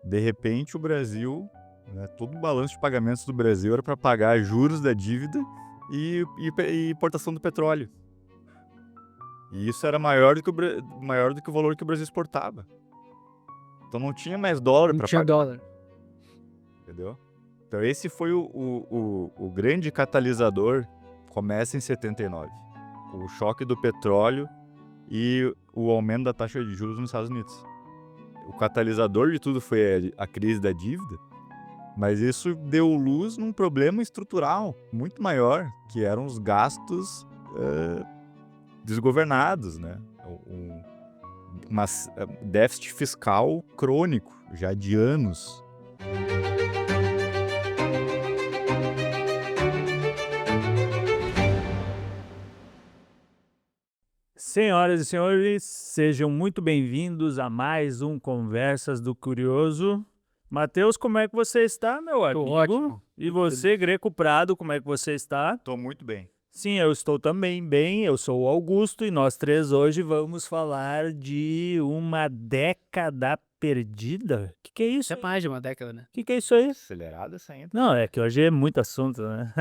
De repente, o Brasil, né, todo o balanço de pagamentos do Brasil era para pagar juros da dívida e importação do petróleo. E isso era maior do que o valor que o Brasil exportava. Então não tinha mais dólar Não para tinha pagar, dólar. entendeu? Então esse foi o grande catalisador, começa em 79, o choque do petróleo e o aumento da taxa de juros nos Estados Unidos. O catalisador de tudo foi a crise da dívida, mas isso deu luz num problema estrutural muito maior, que eram os gastos desgovernados, né? Um déficit fiscal crônico, já de anos. Senhoras e senhores, sejam muito bem-vindos a mais um Conversas do Curioso. Matheus, como é que você está, meu amigo? ótimo. E você, Greco Prado, como é que você está? Tô muito bem. Sim, eu estou também bem. Eu sou o Augusto e nós três hoje vamos falar de uma década perdida. O que é isso? Isso é mais de uma década, né? O que é isso aí? Acelerada essa ainda. Não, é que hoje é muito assunto, né?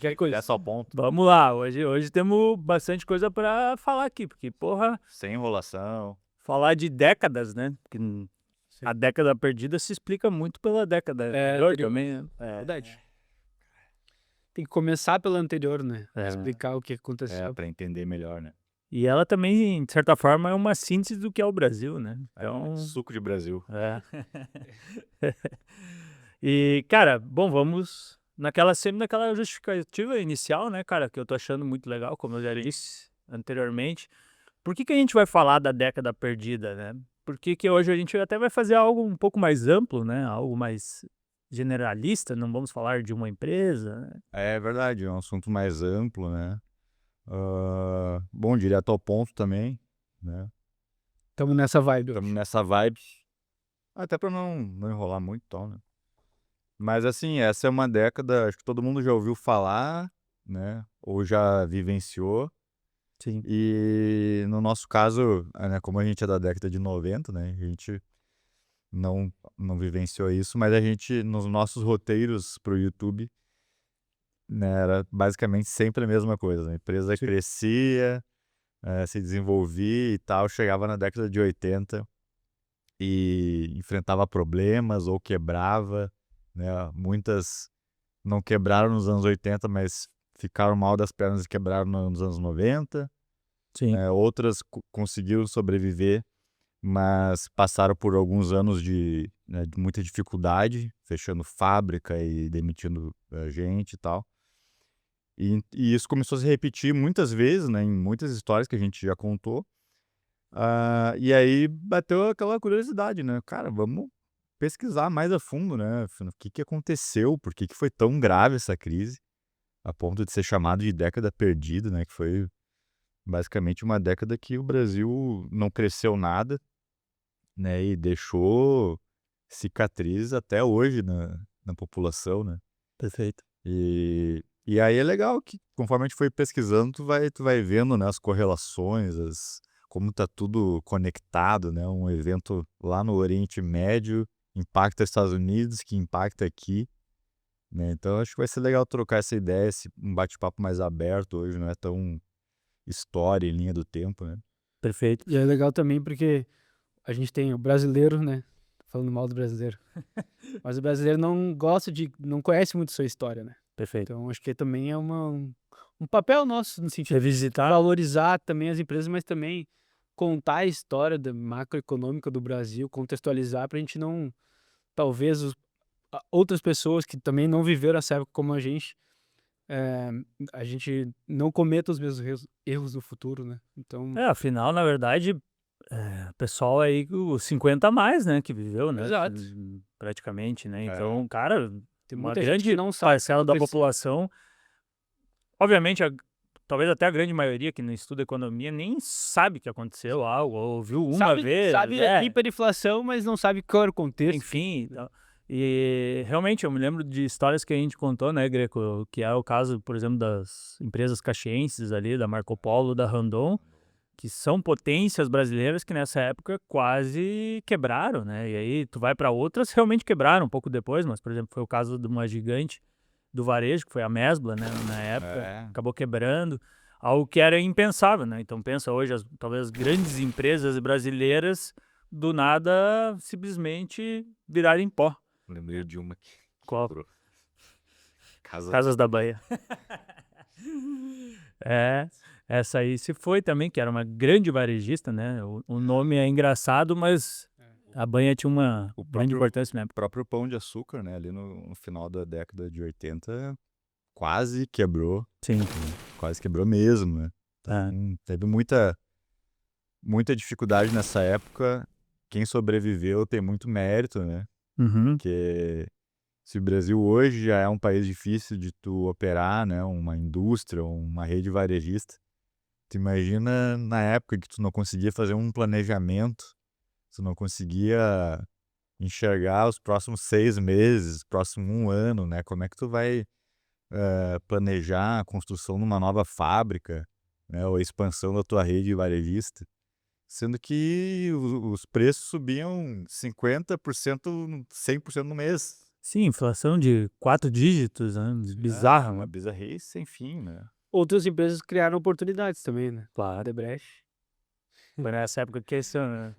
Que coisa. É só ponto. Vamos lá, hoje temos bastante coisa para falar aqui, porque, porra, Sem enrolação. falar de décadas, né? Porque a década perdida se explica muito pela década anterior anterior. também, né? Verdade. Tem que começar pela anterior, né? É. Explicar o que aconteceu. Para entender melhor, né? E ela também, de certa forma, é uma síntese do que é o Brasil, né? Então, Suco de Brasil. é. E, cara, bom, vamos sempre naquela justificativa inicial, né, cara, que eu tô achando muito legal, como eu já disse anteriormente. Por que a gente vai falar da década perdida, né? Porque que hoje a gente até vai fazer algo um pouco mais amplo, né? Algo mais generalista, não vamos falar de uma empresa, né? É verdade, é um assunto mais amplo, né? Bom, direto ao ponto também, né? Estamos nessa vibe Estamos hoje. nessa vibe. Até para não enrolar muito, tal, né? Mas assim, essa é uma década, acho que todo mundo já ouviu falar, né? Ou já vivenciou. Sim. E no nosso caso, né, como a gente é da década de 90, né? A gente não vivenciou isso, mas a gente, nos nossos roteiros pro YouTube, né, era basicamente sempre a mesma coisa, né? A empresa Sim. crescia, se desenvolvia e tal, chegava na década de 80 e enfrentava problemas ou quebrava, né? Muitas não quebraram nos anos 80, mas ficaram mal das pernas e quebraram nos anos 90. Sim. Outras conseguiram sobreviver, mas passaram por alguns anos de muita dificuldade, fechando fábrica e demitindo gente e tal. E isso começou a se repetir muitas vezes, né, em muitas histórias que a gente já contou. E aí bateu aquela curiosidade, né? Cara, vamos pesquisar mais a fundo, né? O que aconteceu? Por que foi tão grave essa crise? A ponto de ser chamado de década perdida, né? Que foi basicamente uma década que o Brasil não cresceu nada, né? E deixou cicatriz até hoje na população, né? Perfeito. E aí é legal que, conforme a gente foi pesquisando, tu vai vendo, né, as correlações, como tá tudo conectado, né? Um evento lá no Oriente Médio impacta os Estados Unidos, que impacta aqui, né? Então acho que vai ser legal trocar essa ideia, um bate-papo mais aberto hoje, não é tão história em linha do tempo, né? Perfeito. E é legal também porque a gente tem o brasileiro, né? Falando mal do brasileiro. Mas o brasileiro não conhece muito sua história, né? Perfeito. Então acho que também é um papel nosso no sentido de Revisitar. valorizar também as empresas, mas também contar a história macroeconômica do Brasil, contextualizar para a gente não, talvez outras pessoas que também não viveram essa época como a gente não cometa os mesmos erros no futuro, né? Então, Afinal, na verdade, o pessoal aí, os 50 a mais, né, que viveu, né? Exato. Praticamente, né? Então, cara, tem uma muita gente grande que não sabe parcela da sobre isso. população, obviamente, talvez até a grande maioria que não estuda economia nem sabe que aconteceu algo, ou viu uma vez, Sabe a hiperinflação, mas não sabe qual era o contexto. enfim. E realmente eu me lembro de histórias que a gente contou, né, Greco, que é o caso, por exemplo, das empresas caxienses ali, da Marco Polo, da Randon, que são potências brasileiras que nessa época quase quebraram, né? E aí tu vai para outras realmente quebraram um pouco depois, mas por exemplo foi o caso de uma gigante do varejo, que foi a Mesbla, né? Na época, É. acabou quebrando, algo que era impensável, né? Então pensa hoje, talvez as grandes empresas brasileiras do nada simplesmente virarem pó. Lembrei de uma que Qual? quebrou. Casa Casas da Bahia. É, essa aí se foi também, que era uma grande varejista, né? O nome é engraçado, mas a Banha tinha uma O grande próprio- importância na O época. próprio Pão de Açúcar, né? Ali no final da década de 80, quase quebrou. Sim. Quase quebrou mesmo, né? É. Teve muita dificuldade nessa época. Quem sobreviveu tem muito mérito, né? Uhum. Porque se o Brasil hoje já é um país difícil de tu operar, né? Uma indústria, uma rede varejista. Tu imagina na época que tu não conseguia fazer um planejamento, tu não conseguia enxergar os próximos 6 meses, próximo 1 ano, né? Como é que tu vai planejar a construção de uma nova fábrica, né? Ou a expansão da tua rede varejista? Sendo que os preços subiam 50%, 100% no mês. Sim, inflação de 4 dígitos, né? Bizarra, Uma né? bizarrice sem fim, né? Outras empresas criaram oportunidades também, né? Claro. Odebrecht. Foi nessa época que isso, né?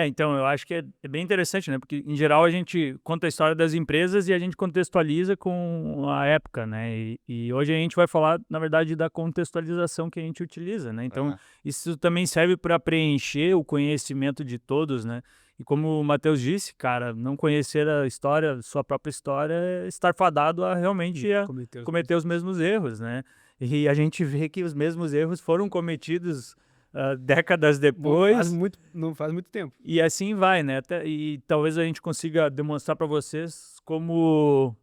Então, eu acho que é bem interessante, né? Porque, em geral, a gente conta a história das empresas e a gente contextualiza com a época, né? E hoje a gente vai falar, na verdade, da contextualização que a gente utiliza, né? Então, isso também serve para preencher o conhecimento de todos, né? E como o Matheus disse, cara, não conhecer a história, sua própria história, é estar fadado a realmente cometer os mesmos erros, né? E a gente vê que os mesmos erros foram cometidos décadas depois. Não faz muito tempo. E assim vai, né? E talvez a gente consiga demonstrar para vocês como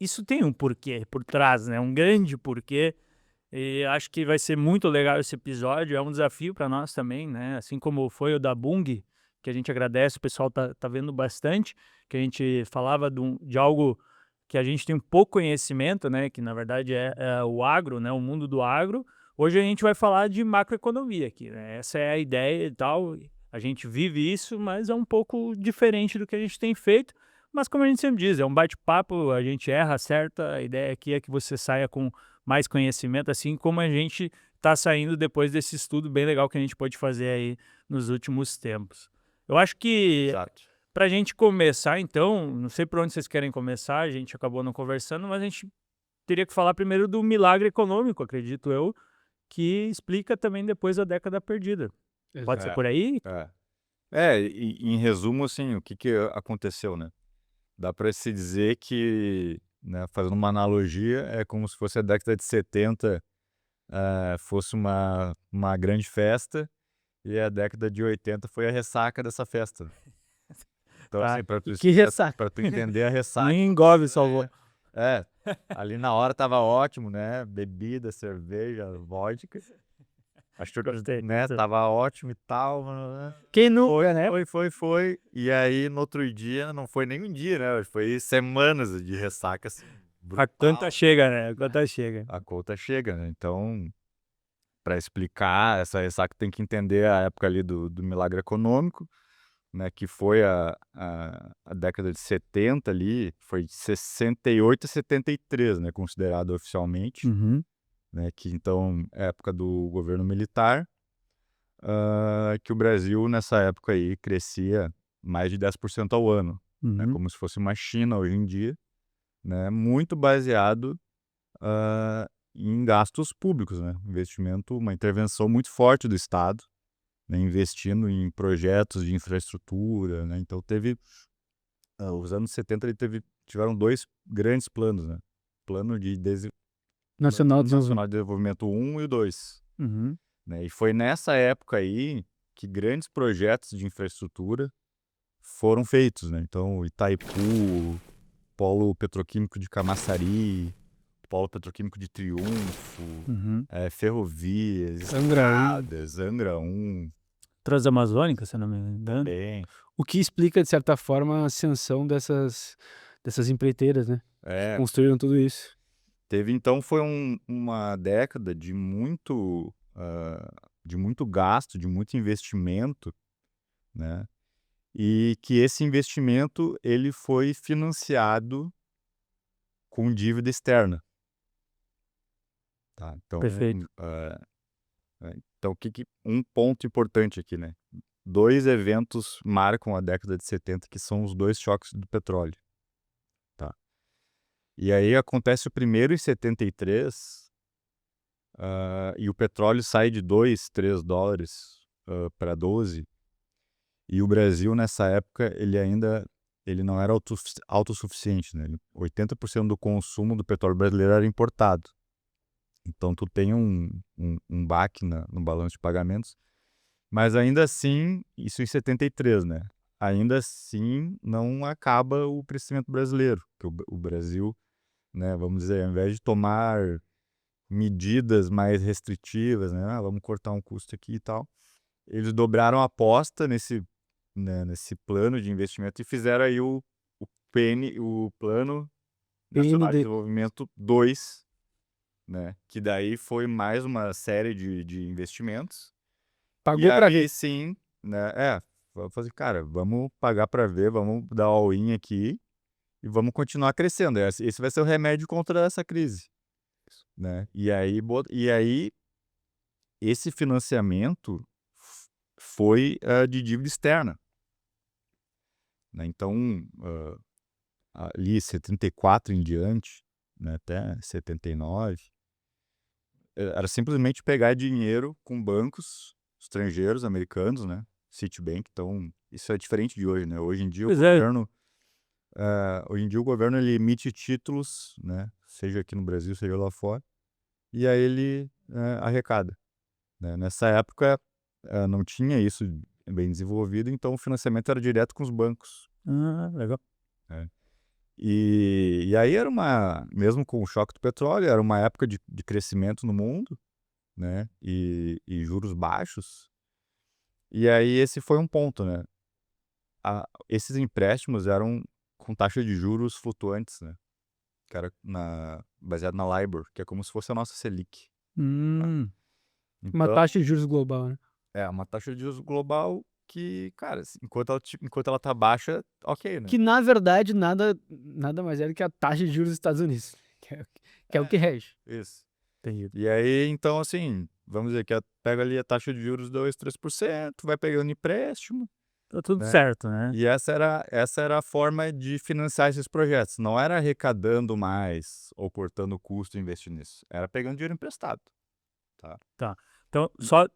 isso tem um porquê por trás, né? Um grande porquê. E acho que vai ser muito legal esse episódio. É um desafio para nós também, né? Assim como foi o da Bung, que a gente agradece, o pessoal tá vendo bastante, que a gente falava de algo que a gente tem um pouco conhecimento, né? Que na verdade é o agro, né? O mundo do agro. Hoje a gente vai falar de macroeconomia aqui, né? Essa é a ideia e tal. A gente vive isso, mas é um pouco diferente do que a gente tem feito. Mas como a gente sempre diz, é um bate-papo, a gente erra, acerta. A ideia aqui é que você saia com mais conhecimento, assim como a gente está saindo depois desse estudo bem legal que a gente pôde fazer aí nos últimos tempos. Eu acho que Exato. para a gente começar, então, não sei por onde vocês querem começar, a gente acabou não conversando, mas a gente teria que falar primeiro do milagre econômico, acredito eu, que explica também depois a década perdida. Pode ser por aí? Em resumo, assim, o que aconteceu, né? Dá para se dizer que, né, fazendo uma analogia, é como se fosse a década de 70 fosse uma grande festa e a década de 80 foi a ressaca dessa festa. Então, Tá. assim, Que ressaca. pra tu entender a ressaca. Nem engove salvou. Ali na hora tava ótimo, né? Bebida, cerveja, vodka. Acho que, Gostei. né? Tava ótimo e tal. Né? Quem nunca, né? Foi. E aí, no outro dia, não foi nem um dia, né? Foi semanas de ressaca. Assim, A conta chega, né? A conta chega. A conta chega, né? Então, para explicar essa ressaca, tem que entender a época ali do milagre econômico, né? Que foi a década de 70 ali, foi de 68 a 73, né? Considerado oficialmente. Uhum. Né, que então é a época do governo militar, que o Brasil nessa época aí crescia mais de 10% ao ano, né, Uhum. como se fosse uma China hoje em dia, né, muito baseado em gastos públicos, né, investimento, uma intervenção muito forte do Estado, né, investindo em projetos de infraestrutura, né, então teve, os anos 70 tiveram 2 grandes planos, né, plano de Nacional de Desenvolvimento 1 e o 2. Uhum. Né? E foi nessa época aí que grandes projetos de infraestrutura foram feitos. Né? Então, Itaipu, Polo Petroquímico de Camaçari, Polo Petroquímico de Triunfo, Uhum. ferrovias, Angra 1. estradas, Angra 1. Transamazônica, se eu não me engano. Bem, O que explica, de certa forma, a ascensão dessas empreiteiras, né? Construíram tudo isso. Teve, então, foi uma década de de muito gasto, de muito investimento, né? E que esse investimento ele foi financiado com dívida externa, tá? Então, Perfeito. então um ponto importante aqui, né? 2 eventos marcam a década de 70, que são os 2 choques do petróleo, tá? E aí acontece o primeiro em 73, e o petróleo sai de 2, 3 dólares para 12, e o Brasil nessa época ele não era autossuficiente, né? 80% do consumo do petróleo brasileiro era importado. Então tu tem um baque no balanço de pagamentos, mas ainda assim, isso em 73, né? Ainda assim não acaba o crescimento brasileiro, porque o Brasil, né, vamos dizer, ao invés de tomar medidas mais restritivas, né, vamos cortar um custo aqui e tal, eles dobraram a aposta nesse plano de investimento e fizeram aí o Plano Nacional de PND. Desenvolvimento 2, né, que daí foi mais uma série de investimentos. Pagou E pra aí ver. sim, né, vamos fazer, cara, vamos pagar para ver, vamos dar all-in aqui e vamos continuar crescendo. Esse vai ser o remédio contra essa crise, né? E aí esse financiamento foi de dívida externa, né? Então, ali 74 em diante, né, até 79, era simplesmente pegar dinheiro com bancos estrangeiros, americanos, né? Citibank, então isso é diferente de hoje, né? Hoje em dia Pois é, o governo ele emite títulos, né? Seja aqui no Brasil, seja lá fora, e aí ele arrecada, né? Nessa época não tinha isso bem desenvolvido, então o financiamento era direto com os bancos, legal. né? E aí mesmo com o choque do petróleo, era uma época de crescimento no mundo, né? E juros baixos. E aí esse foi um ponto, né? Esses empréstimos eram com taxa de juros flutuantes, né? Que era baseado na LIBOR, que é como se fosse a nossa Selic. Uma Então, taxa de juros global, né? é uma taxa de juros global que, cara, enquanto ela tá baixa, ok, né? Que na verdade nada mais é do que a taxa de juros dos Estados Unidos, que é o que rege. Isso. Entendi. E aí, então, assim, vamos dizer que pega ali a taxa de juros 2, 3%, vai pegando empréstimo, Tá tudo né? certo, né? E essa era a forma de financiar esses projetos. Não era arrecadando mais ou cortando o custo e investindo nisso. Era pegando dinheiro emprestado. Tá. Então, só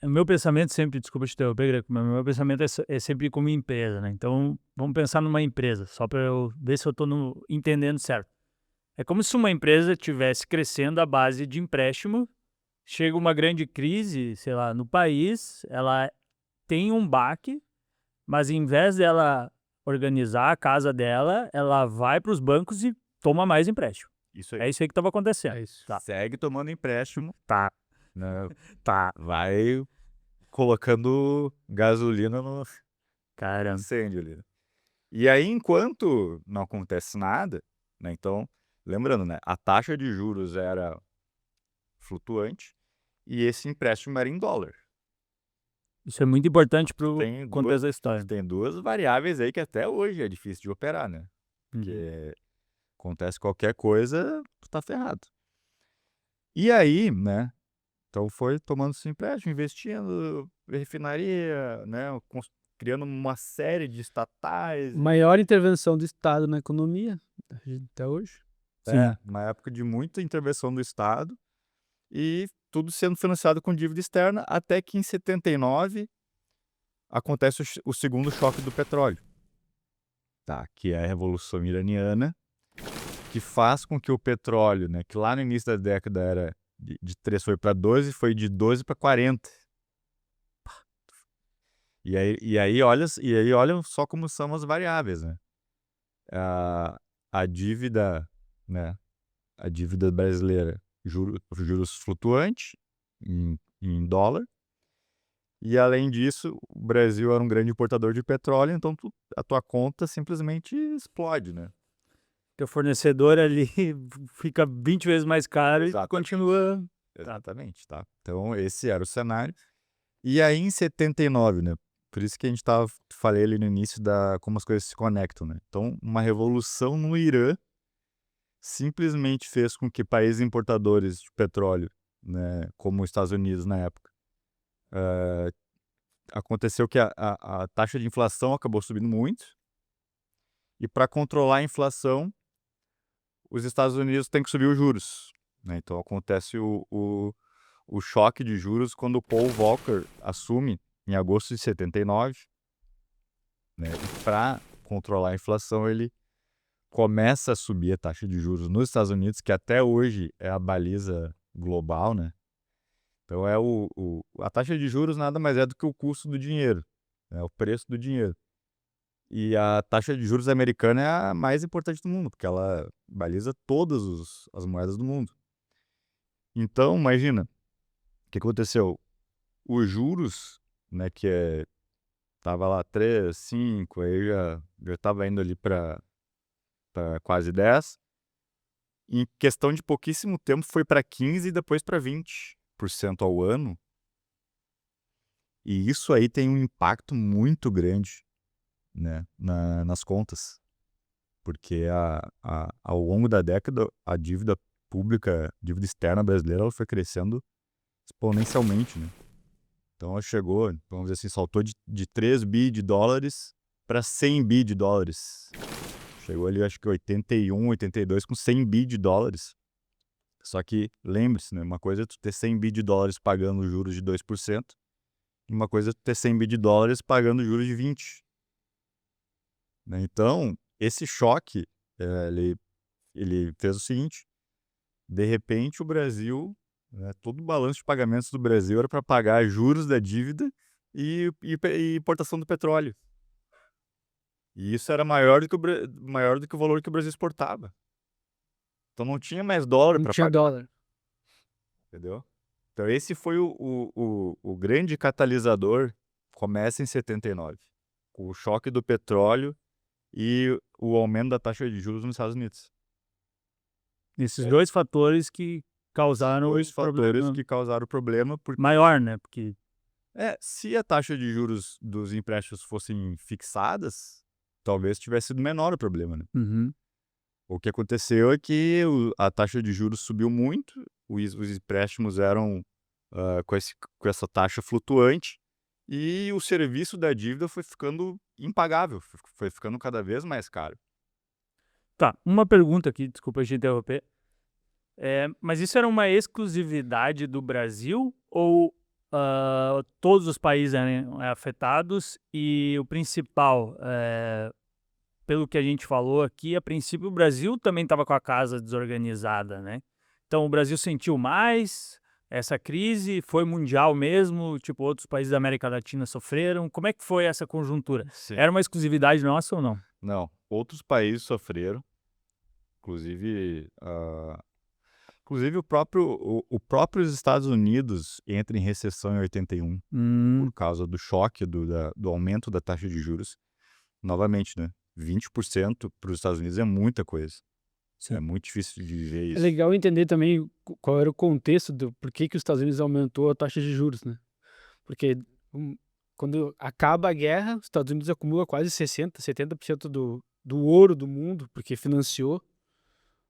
o meu pensamento sempre, desculpa te interromper, Greco, mas o meu pensamento é sempre como empresa, né? Então, vamos pensar numa empresa, só para eu ver se eu estou entendendo certo. É como se uma empresa estivesse crescendo à base de empréstimo, chega uma grande crise, sei lá, no país, ela tem um baque, mas em vez dela organizar a casa dela, ela vai para os bancos e toma mais empréstimo. Isso aí. É isso aí que estava acontecendo. É isso. Tá. Segue tomando empréstimo, Tá. né? Tá. Vai colocando gasolina no Caramba. incêndio ali. E aí, enquanto não acontece nada, né? Então, lembrando, né? A taxa de juros era flutuante e esse empréstimo era em dólar. Isso é muito importante para o Tem contexto da história. Tem duas variáveis aí que até hoje é difícil de operar, né? Uhum. Porque acontece qualquer coisa, tu tá ferrado. E aí, né? Então foi tomando esse empréstimo, investindo, refinaria, né? Criando uma série de estatais. Maior intervenção do Estado na economia até hoje. Sim. Uma época de muita intervenção do Estado e tudo sendo financiado com dívida externa, até que em 79 acontece o segundo choque do petróleo, tá? Que é a Revolução Iraniana, que faz com que o petróleo, né, que lá no início da década era de 3 foi para 12, foi de 12 para 40. E aí olha só como são as variáveis, né? A dívida, né? A dívida brasileira, juros flutuantes em dólar. E além disso, o Brasil era um grande importador de petróleo, então a tua conta simplesmente explode, né? Teu fornecedor ali fica 20 vezes mais caro e Exatamente. continua. Exatamente, tá? Então, esse era o cenário. E aí, em 79, né? Por isso que a gente falei ali no início como as coisas se conectam, né? Então, uma revolução no Irã simplesmente fez com que países importadores de petróleo, né, como os Estados Unidos na época, aconteceu que a taxa de inflação acabou subindo muito, e para controlar a inflação, os Estados Unidos têm que subir os juros, né? Então acontece o choque de juros quando o Paul Volcker assume em agosto de 79, né? E para controlar a inflação, ele começa a subir a taxa de juros nos Estados Unidos, que até hoje é a baliza global, né? Então a taxa de juros nada mais é do que o custo do dinheiro, né? O preço do dinheiro. E a taxa de juros americana é a mais importante do mundo, porque ela baliza todas as moedas do mundo. Então, imagina, o que aconteceu? Os juros, né, tava lá 3, 5, aí já tava indo ali para quase 10. Em questão de pouquíssimo tempo foi para 15 e depois para 20% ao ano. E isso aí tem um impacto muito grande, né, nas contas. Porque ao longo da década, a dívida pública, dívida externa brasileira, ela foi crescendo exponencialmente, né? Então ela chegou, vamos dizer assim, saltou de 3 bi de dólares para 100 bi de dólares. Chegou ali, acho que 81, 82 com 100 bi de dólares. Só que, lembre-se, né? Uma coisa é tu ter 100 bi de dólares pagando juros de 2%, e uma coisa é tu ter 100 bi de dólares pagando juros de 20%. Né? Então, esse choque, ele fez o seguinte: de repente o Brasil, né, todo o balanço de pagamentos do Brasil era para pagar juros da dívida e importação do petróleo. E isso era maior do que o valor que o Brasil exportava. Então não tinha mais dólar Não para tinha pagar, dólar. entendeu? Então esse foi o grande catalisador. Começa em 79, com o choque do petróleo e o aumento da taxa de juros nos Estados Unidos. Esses dois fatores que causaram Dois o fatores problema que causaram o problema, porque maior, né? Porque se a taxa de juros dos empréstimos fossem fixadas, talvez tivesse sido menor o problema, né? Uhum. O que aconteceu é que a taxa de juros subiu muito, os empréstimos eram com essa taxa flutuante, e o serviço da dívida foi ficando impagável, foi ficando cada vez mais caro. Tá, uma pergunta aqui, desculpa te interromper. Mas isso era uma exclusividade do Brasil ou todos os países eram afetados? E o principal, pelo que a gente falou aqui, a princípio o Brasil também estava com a casa desorganizada, né? Então o Brasil sentiu mais essa crise, foi mundial mesmo, tipo outros países da América Latina sofreram. Como é que foi essa conjuntura? Sim. Era uma exclusividade nossa ou não? Não, outros países sofreram, inclusive o próprio Estados Unidos entra em recessão em 81 por causa do choque do aumento da taxa de juros. Novamente, né? 20% para os Estados Unidos é muita coisa. Sim. É muito difícil de viver É isso. legal entender também qual era o contexto do por que os Estados Unidos aumentou a taxa de juros, né? Porque quando acaba a guerra, os Estados Unidos acumula quase 60%, 70% do ouro do mundo, porque financiou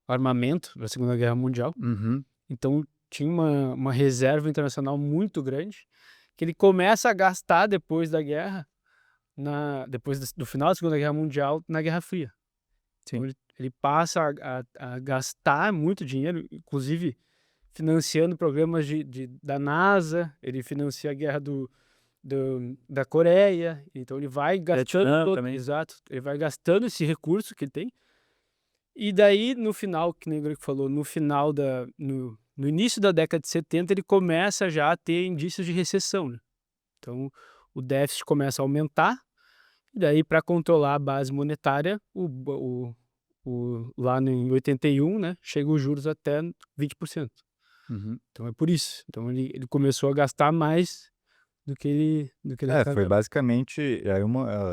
o armamento da Segunda Guerra Mundial. Uhum. Então tinha uma reserva internacional muito grande, que ele começa a gastar depois da guerra, depois do final da Segunda Guerra Mundial, na Guerra Fria. Sim. Então ele passa a gastar muito dinheiro, inclusive financiando programas da NASA, ele financia a guerra da Coreia, então ele vai gastando também. exato, ele vai gastando esse recurso que ele tem. E daí no final, que nem o Greg falou, no início da década de 70 ele começa já a ter indícios de recessão, né? Então o déficit começa a aumentar, e daí para controlar a base monetária, lá em 81, né, chega os juros até 20%. Uhum. Então é por isso. Então ele começou a gastar mais do que ele Foi arrecadava. basicamente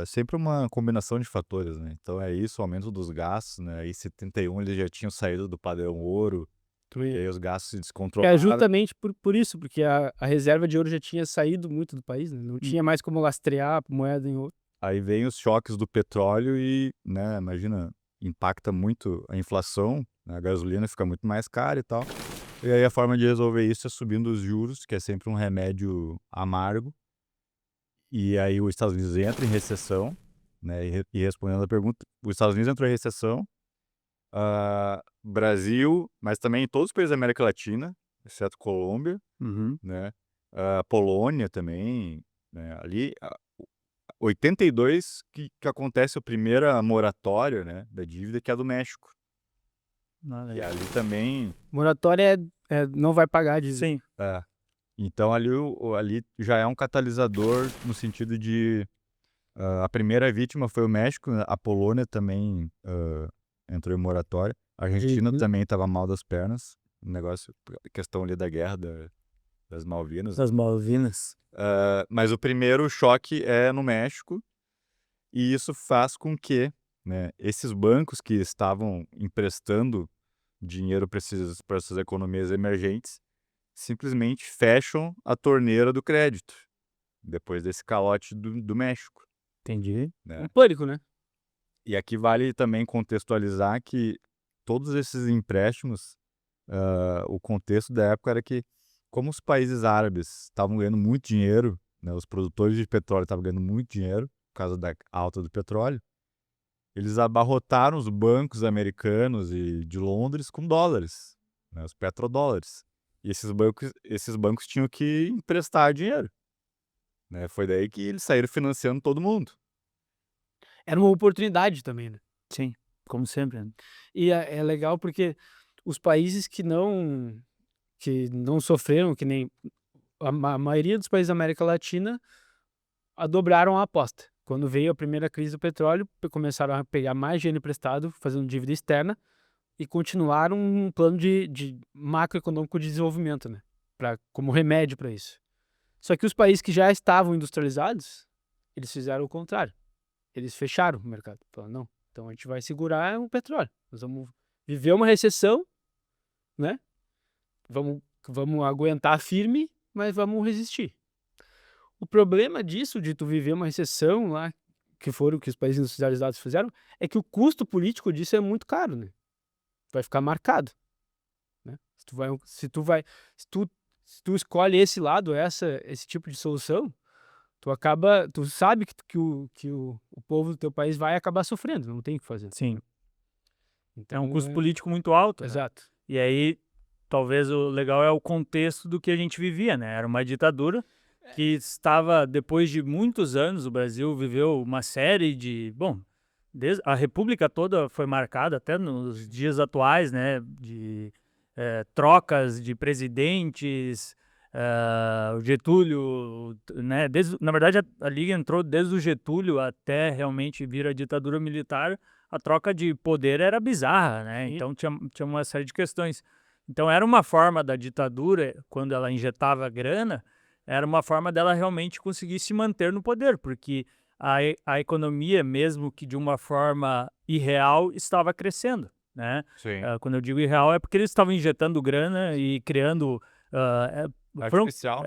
sempre uma combinação de fatores, né? Então é isso, o aumento dos gastos, né? Aí em 71 eles já tinham saído do padrão ouro, E aí os gastos se É descontrolaram. justamente por isso, porque a reserva de ouro já tinha saído muito do país, né? Não tinha mais como lastrear a moeda em ouro. Aí vem os choques do petróleo e, né, imagina, impacta muito a inflação, né, a gasolina fica muito mais cara e tal. E aí a forma de resolver isso é subindo os juros, que é sempre um remédio amargo. E aí os Estados Unidos entra em recessão, né, e respondendo a pergunta, os Estados Unidos entrou em recessão, Brasil, mas também todos os países da América Latina, exceto Colômbia, né, Polônia também, né, ali, 82 que acontece a primeira moratória, né, da dívida, que é a do México. E ali também, Moratória não vai pagar, diz. Sim. então ali já é um catalisador no sentido de a primeira vítima foi o México, né, a Polônia também entrou em moratória, a Argentina também estava mal das pernas, negócio, questão ali da guerra das Malvinas. Das Malvinas. Mas o primeiro choque é no México, e isso faz com que, né, esses bancos que estavam emprestando dinheiro para essas economias emergentes simplesmente fecham a torneira do crédito, depois desse calote do México, Entendi. né? Um pânico, né? E aqui vale também contextualizar que todos esses empréstimos, o contexto da época era que, como os países árabes estavam ganhando muito dinheiro, né, os produtores de petróleo estavam ganhando muito dinheiro por causa da alta do petróleo, eles abarrotaram os bancos americanos e de Londres com dólares, né, os petrodólares. E esses bancos tinham que emprestar dinheiro, né? Foi daí que eles saíram financiando todo mundo. Era uma oportunidade também, né? Sim, como sempre, né? E é legal porque os países que não sofreram, que nem a maioria dos países da América Latina, dobraram a aposta. Quando veio a primeira crise do petróleo, começaram a pegar mais dinheiro emprestado, fazendo dívida externa, e continuaram um plano de macroeconômico de desenvolvimento, né? Como remédio para isso. Só que os países que já estavam industrializados, eles fizeram o contrário. Eles fecharam o mercado. Falaram, não, então a gente vai segurar o petróleo. Nós vamos viver uma recessão, né? Vamos aguentar firme, mas vamos resistir. O problema disso, de tu viver uma recessão lá, que foram o que os países industrializados fizeram, é que o custo político disso é muito caro, né? Vai ficar marcado, né? Se tu escolhe esse lado, esse tipo de solução, tu sabe que o povo do teu país vai acabar sofrendo, não tem o que fazer. Sim. Então, É um custo político muito alto, né? Exato. E aí, talvez o legal é o contexto do que a gente vivia, né? Era uma ditadura que estava, depois de muitos anos, o Brasil viveu uma série de... Bom, a República toda foi marcada, até nos dias atuais, né? De trocas de presidentes, o Getúlio, né? Na verdade, a Liga entrou desde o Getúlio até realmente vir a ditadura militar. A troca de poder era bizarra, né? Sim. Então tinha uma série de questões. Então era uma forma da ditadura, quando ela injetava grana, era uma forma dela realmente conseguir se manter no poder, porque a economia, mesmo que de uma forma irreal, estava crescendo, né? Sim. Quando eu digo irreal é porque eles estavam injetando grana e criando... Artificial.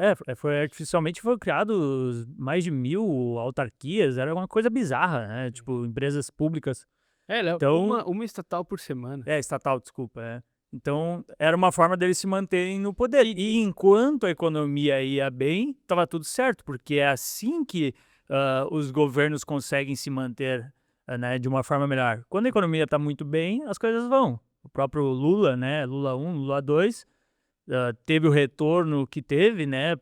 Artificialmente foram criados mais de 1000 autarquias, era uma coisa bizarra, né? Tipo, empresas públicas. Então, uma estatal por semana. Estatal, desculpa. Então, era uma forma deles se manterem no poder. E enquanto a economia ia bem, estava tudo certo, porque é assim que os governos conseguem se manter, né, de uma forma melhor. Quando a economia está muito bem, as coisas vão. O próprio Lula, né, Lula 1, Lula 2, teve o retorno que teve, né,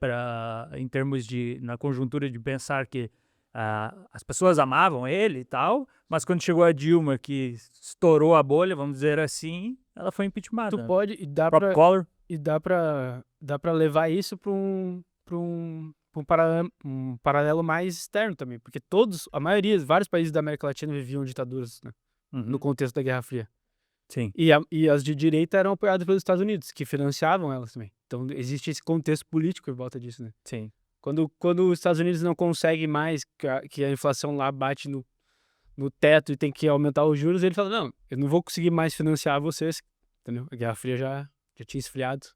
em termos na conjuntura de pensar que as pessoas amavam ele e tal, mas quando chegou a Dilma, que estourou a bolha, vamos dizer assim, ela foi impeachmentada. Tu pode, e dá próprio Collor. pra levar isso pra um paralelo mais externo também, porque vários países da América Latina viviam ditaduras, né, no contexto da Guerra Fria. Sim. E as de direita eram apoiadas pelos Estados Unidos, que financiavam elas também. Então existe esse contexto político em volta disso, né? Sim. Quando os Estados Unidos não conseguem mais, que a inflação lá bate no teto e tem que aumentar os juros, ele fala, não, eu não vou conseguir mais financiar vocês, entendeu? A Guerra Fria Já tinha esfriado.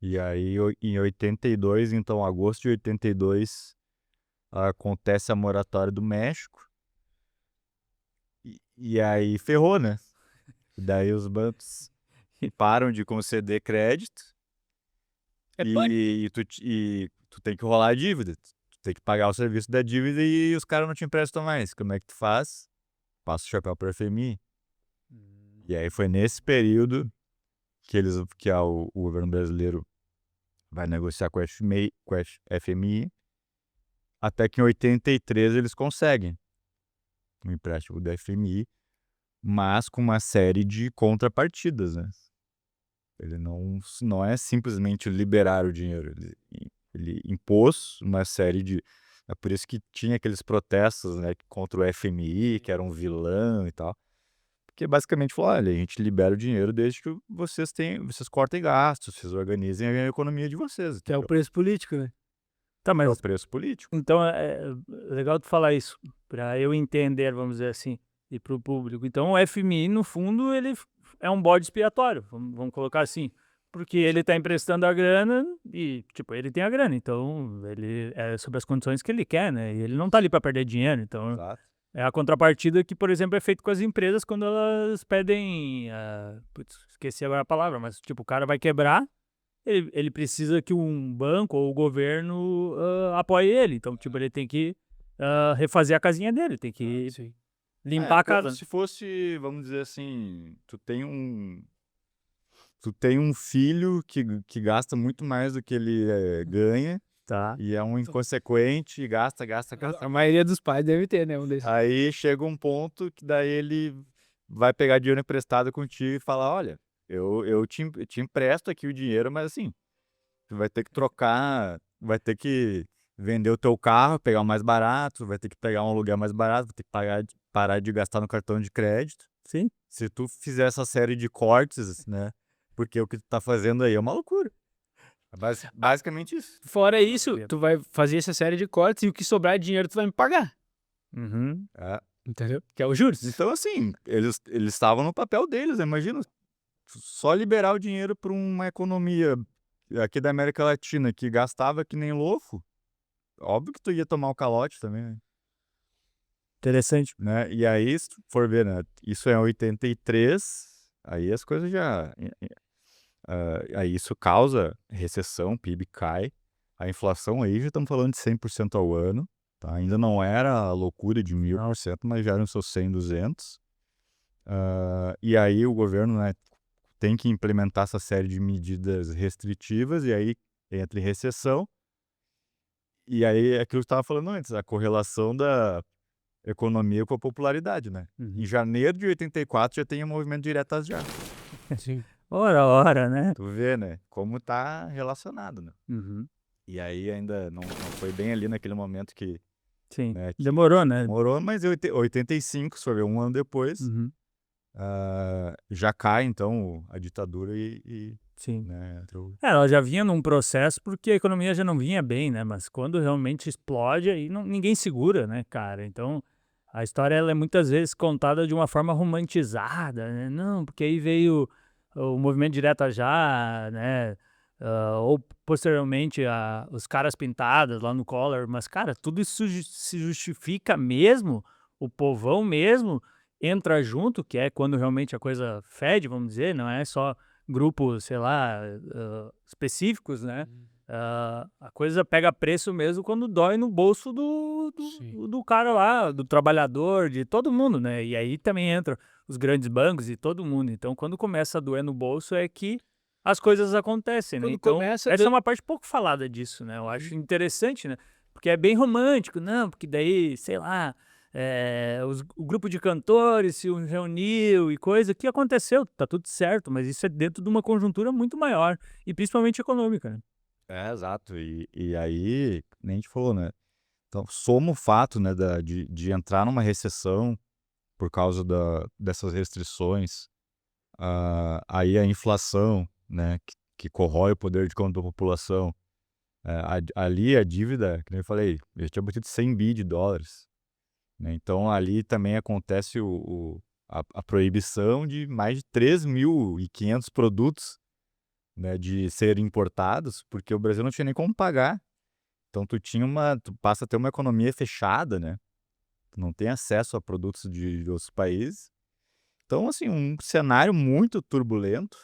E aí, em 82, então, agosto de 82, acontece a moratória do México. E aí ferrou, né? Daí os bancos param de conceder crédito É pânico. e tu tem que rolar a dívida. Tu tem que pagar o serviço da dívida e os caras não te emprestam mais. Como é que tu faz? Passa o chapéu para FMI. E aí foi nesse período que o governo brasileiro vai negociar com a FMI, até que em 83 eles conseguem um empréstimo da FMI, mas com uma série de contrapartidas, né? Ele não é simplesmente liberar o dinheiro, ele impôs uma série de... É por isso que tinha aqueles protestos, né, contra o FMI, que era um vilão e tal. Porque basicamente falou, olha, a gente libera o dinheiro desde que vocês cortem gastos, vocês organizem a economia de vocês. Que é o entendeu? preço político, né? Tá, É o mas preço político. então é legal tu falar isso, para eu entender, vamos dizer assim, e para o público. Então o FMI, no fundo, ele é um bode expiatório, vamos colocar assim. Porque ele está emprestando a grana e, tipo, ele tem a grana, então ele é sobre as condições que ele quer, né? E ele não tá ali para perder dinheiro, então Exato. é a contrapartida que, por exemplo, é feito com as empresas quando elas pedem, putz, esqueci agora a palavra, mas tipo, o cara vai quebrar, ele precisa que um banco ou o governo apoie ele. Então, tipo, ele tem que refazer a casinha dele, tem que Sim. limpar a Como casa. se fosse, vamos dizer assim, tu tem um filho que gasta muito mais do que ele ganha Tá. e é um inconsequente, e gasta. A maioria dos pais deve ter, né? Um desses. Aí chega um ponto que daí ele vai pegar dinheiro emprestado contigo e falar, olha, eu te empresto aqui o dinheiro, mas assim, tu vai ter que trocar, vai ter que vender o teu carro, pegar o mais barato, vai ter que pegar um aluguel mais barato, vai ter que parar de gastar no cartão de crédito. Sim. Se tu fizer essa série de cortes, né? Porque o que tu tá fazendo aí é uma loucura. É basicamente isso. Fora isso, tu vai fazer essa série de cortes e o que sobrar de dinheiro tu vai me pagar. Uhum. É. Entendeu? Que é o juros. Então, assim, eles estavam no papel deles, né? Imagina, só liberar o dinheiro para uma economia aqui da América Latina que gastava que nem louco, óbvio que tu ia tomar o calote também, Interessante. né? E aí, se tu for ver, né? Isso é em 83, aí as coisas já... aí isso causa recessão, PIB cai, a inflação aí já estamos falando de 100% ao ano, tá? Ainda não era a loucura de 1000%, mas já eram seus 100, 200. E aí o governo, né, tem que implementar essa série de medidas restritivas, e aí entra em recessão. E aí é aquilo que eu estava falando antes, a correlação da economia com a popularidade, né? Uhum. Em janeiro de 84 já tem o movimento Diretas Já. Sim. Ora, né? Tu vê, né? Como tá relacionado, né? Uhum. E aí ainda não foi bem ali naquele momento que... Sim. né, Demorou, né? demorou, mas em 85, se for ver, um ano depois, Uhum. já cai, então, a ditadura e Sim. né, entra Ela já vinha num processo porque a economia já não vinha bem, né? Mas quando realmente explode, aí ninguém segura, né, cara? Então, a história ela é muitas vezes contada de uma forma romantizada, né? Não, porque aí veio o movimento Direta Já, né? Ou posteriormente os caras pintadas lá no Collor. Mas, cara, tudo isso se justifica mesmo, o povão mesmo entra junto, que é quando realmente a coisa fede, vamos dizer, não é só grupos, sei lá, específicos, né? A coisa pega preço mesmo quando dói no bolso Sim. do cara lá, do trabalhador, de todo mundo, né? E aí também entra os grandes bancos e todo mundo. Então, quando começa a doer no bolso é que as coisas acontecem, né? Quando Então, começa, essa é uma parte pouco falada disso, né? Eu acho interessante, né? Porque é bem romântico, não? Porque daí, sei lá, o grupo de cantores se reuniu e coisa, que aconteceu, tá tudo certo, mas isso é dentro de uma conjuntura muito maior, e principalmente econômica, né? exato. E aí, nem a gente falou, né? Então, soma o fato, né, de entrar numa recessão por causa dessas restrições, aí a inflação, né, que corrói o poder de compra da população, ali a dívida, que nem eu falei, eu tinha batido 100 bi de dólares, né? Então ali também acontece a proibição de mais de 3.500 produtos, né, de serem importados, porque o Brasil não tinha nem como pagar. Então tu passa a ter uma economia fechada, né? Tu não tem acesso a produtos de outros países. Então, assim, um cenário muito turbulento,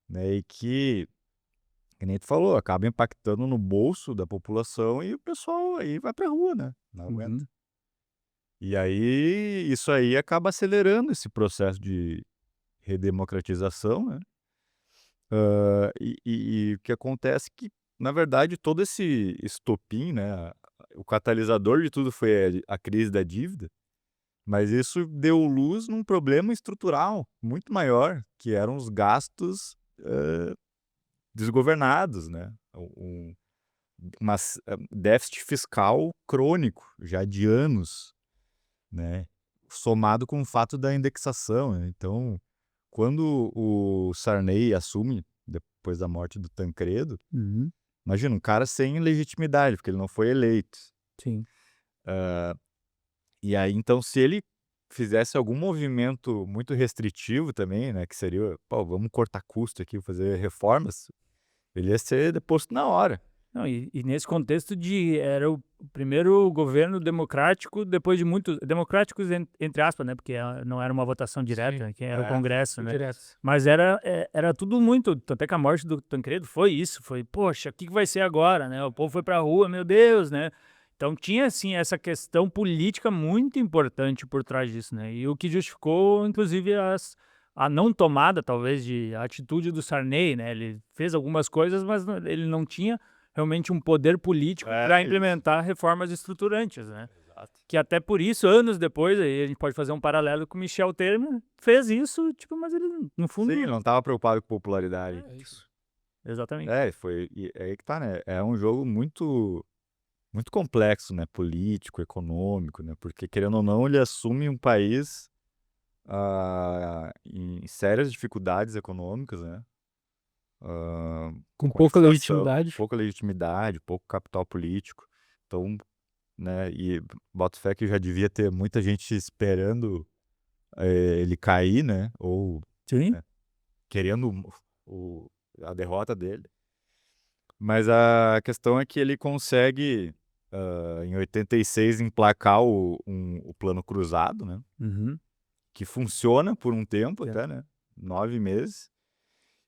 né? E que nem tu falou, acaba impactando no bolso da população e o pessoal aí vai pra rua, né? Não aguenta. Uhum. E aí, isso aí acaba acelerando esse processo de redemocratização, né? E o que acontece é que, na verdade, todo esse estopim, né? O catalisador de tudo foi a crise da dívida, mas isso deu luz num problema estrutural muito maior, que eram os gastos desgovernados, né? Déficit fiscal crônico, já de anos, né? Somado com o fato da indexação, né? Então, quando o Sarney assume, depois da morte do Tancredo, Uhum. imagina, um cara sem legitimidade, porque ele não foi eleito. Sim. E aí, então, se ele fizesse algum movimento muito restritivo também, né? Que seria, pô, vamos cortar custo aqui, fazer reformas, ele ia ser deposto na hora. Não, e nesse contexto era o primeiro governo democrático depois de muitos democráticos entre aspas, né, porque não era uma votação direta, Sim. né, que era o É, Congresso, né, Direto. mas era tudo muito, tanto é que a morte do Tancredo foi isso, foi, poxa, o que vai ser agora, né, o povo foi pra rua, meu Deus, né, então tinha, assim, essa questão política muito importante por trás disso, né, e o que justificou, inclusive, a não tomada, talvez, a atitude do Sarney, né, ele fez algumas coisas, mas ele não tinha realmente um poder político para isso. implementar reformas estruturantes, né? Exato. Que até por isso, anos depois, aí a gente pode fazer um paralelo com Michel Temer, fez isso, tipo, mas ele, no fundo... Sim, ele não estava preocupado com popularidade. É isso. Exatamente. É aí que tá, né? É um jogo muito, muito complexo, né? Político, econômico, né? Porque, querendo ou não, ele assume um país em sérias dificuldades econômicas, né? Com Com pouca inflação, legitimidade. pouca legitimidade, pouco capital político. Então, né? E boto fé que já devia ter muita gente esperando ele cair, né? Ou Sim. né, querendo a derrota dele. Mas a questão é que ele consegue, em 86, emplacar o plano cruzado, né? Uhum. Que funciona por um tempo É. até, né? 9 meses.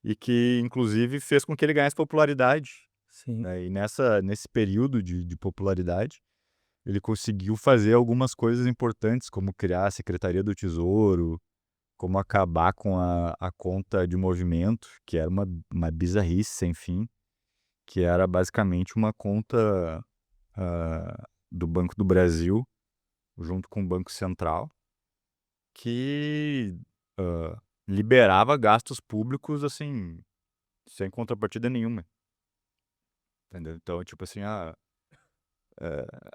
E que, inclusive, fez com que ele ganhasse popularidade, Sim. né? E nesse período de popularidade, ele conseguiu fazer algumas coisas importantes, como criar a Secretaria do Tesouro, como acabar com a conta de movimento, que era uma bizarrice sem fim, que era basicamente uma conta do Banco do Brasil, junto com o Banco Central, que liberava gastos públicos, assim, sem contrapartida nenhuma. Entendeu? Então, tipo assim,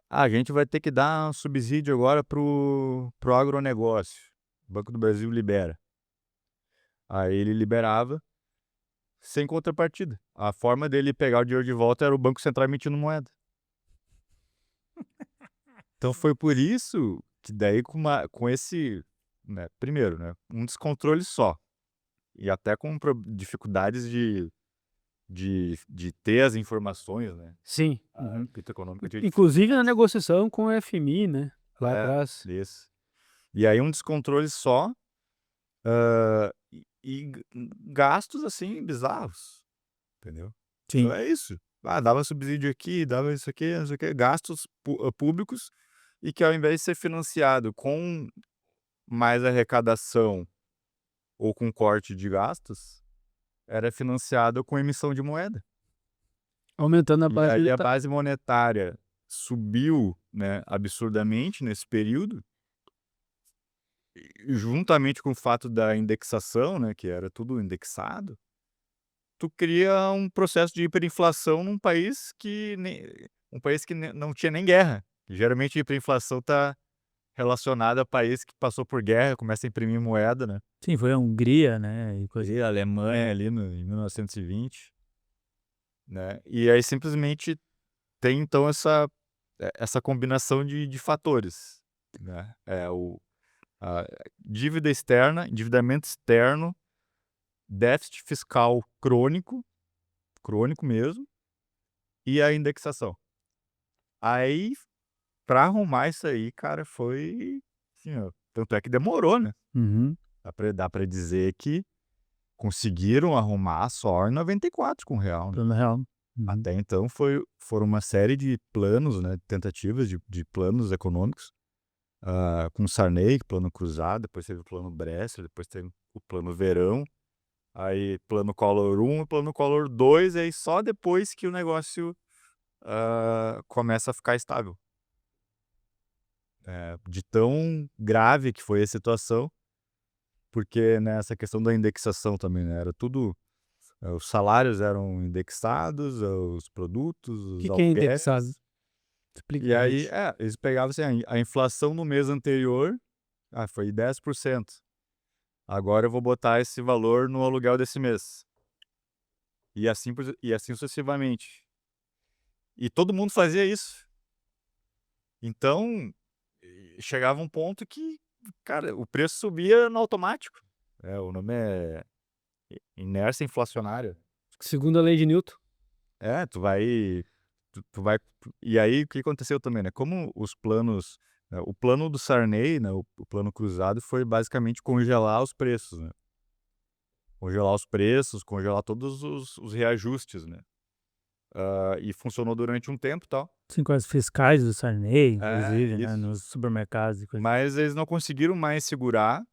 a gente vai ter que dar um subsídio agora pro agronegócio. O Banco do Brasil libera. Aí ele liberava sem contrapartida. A forma dele pegar o dinheiro de volta era o Banco Central emitindo moeda. Então foi por isso que daí com esse, né, primeiro, né, um descontrole só. E até com dificuldades de ter as informações, né? Sim. A Uhum. respeito econômica tinha Inclusive na negociação com o FMI, né? Lá É, atrás. isso. E aí um descontrole só, gastos assim bizarros, entendeu? Então Sim. é isso. Dava subsídio aqui, dava isso aqui, não sei o quê, gastos públicos, e que ao invés de ser financiado com mais arrecadação ou com corte de gastos, era financiado com emissão de moeda. Aumentando a E base. aí a base monetária subiu, né, absurdamente nesse período, e juntamente com o fato da indexação, né, que era tudo indexado, tu cria um processo de hiperinflação num país que não tinha nem guerra. Geralmente a hiperinflação está relacionada a país que passou por guerra, começa a imprimir moeda, né? Sim, foi a Hungria, né? E coisa. E a Alemanha ali em 1920, né? E aí simplesmente tem então essa combinação de fatores, né? Dívida externa, endividamento externo, déficit fiscal crônico mesmo, e a indexação. Aí, pra arrumar isso aí, cara, foi assim, ó, tanto é que demorou, né? Uhum. Dá pra dizer que conseguiram arrumar só em 94 com o real, né? Plano real. Uhum. Até então foram uma série de planos, né, tentativas de planos econômicos, com Sarney, plano cruzado, depois teve o plano Bresser, depois teve o plano Verão, aí plano Collor 1 e plano Collor 2, e aí só depois que o negócio começa a ficar estável. De tão grave que foi a situação, porque nessa questão da indexação também, né, era tudo, os salários eram indexados, os produtos, O os que é indexado? alqueires, Explica e pra aí, gente. eles pegavam assim, a inflação no mês anterior, foi 10%. Agora eu vou botar esse valor no aluguel desse mês. E assim sucessivamente. E todo mundo fazia isso. Então, chegava um ponto que, cara, o preço subia no automático. O nome é inércia inflacionária. Segundo a lei de Newton. Tu vai. E aí, o que aconteceu também, né? Como os planos. O plano do Sarney, né, o plano cruzado, foi basicamente congelar os preços, né? Congelar os preços, congelar todos os reajustes, né? E funcionou durante um tempo e tal. Sim, com as fiscais do Sarney, inclusive, né? Isso. Nos supermercados e coisas. Mas eles não conseguiram mais segurar,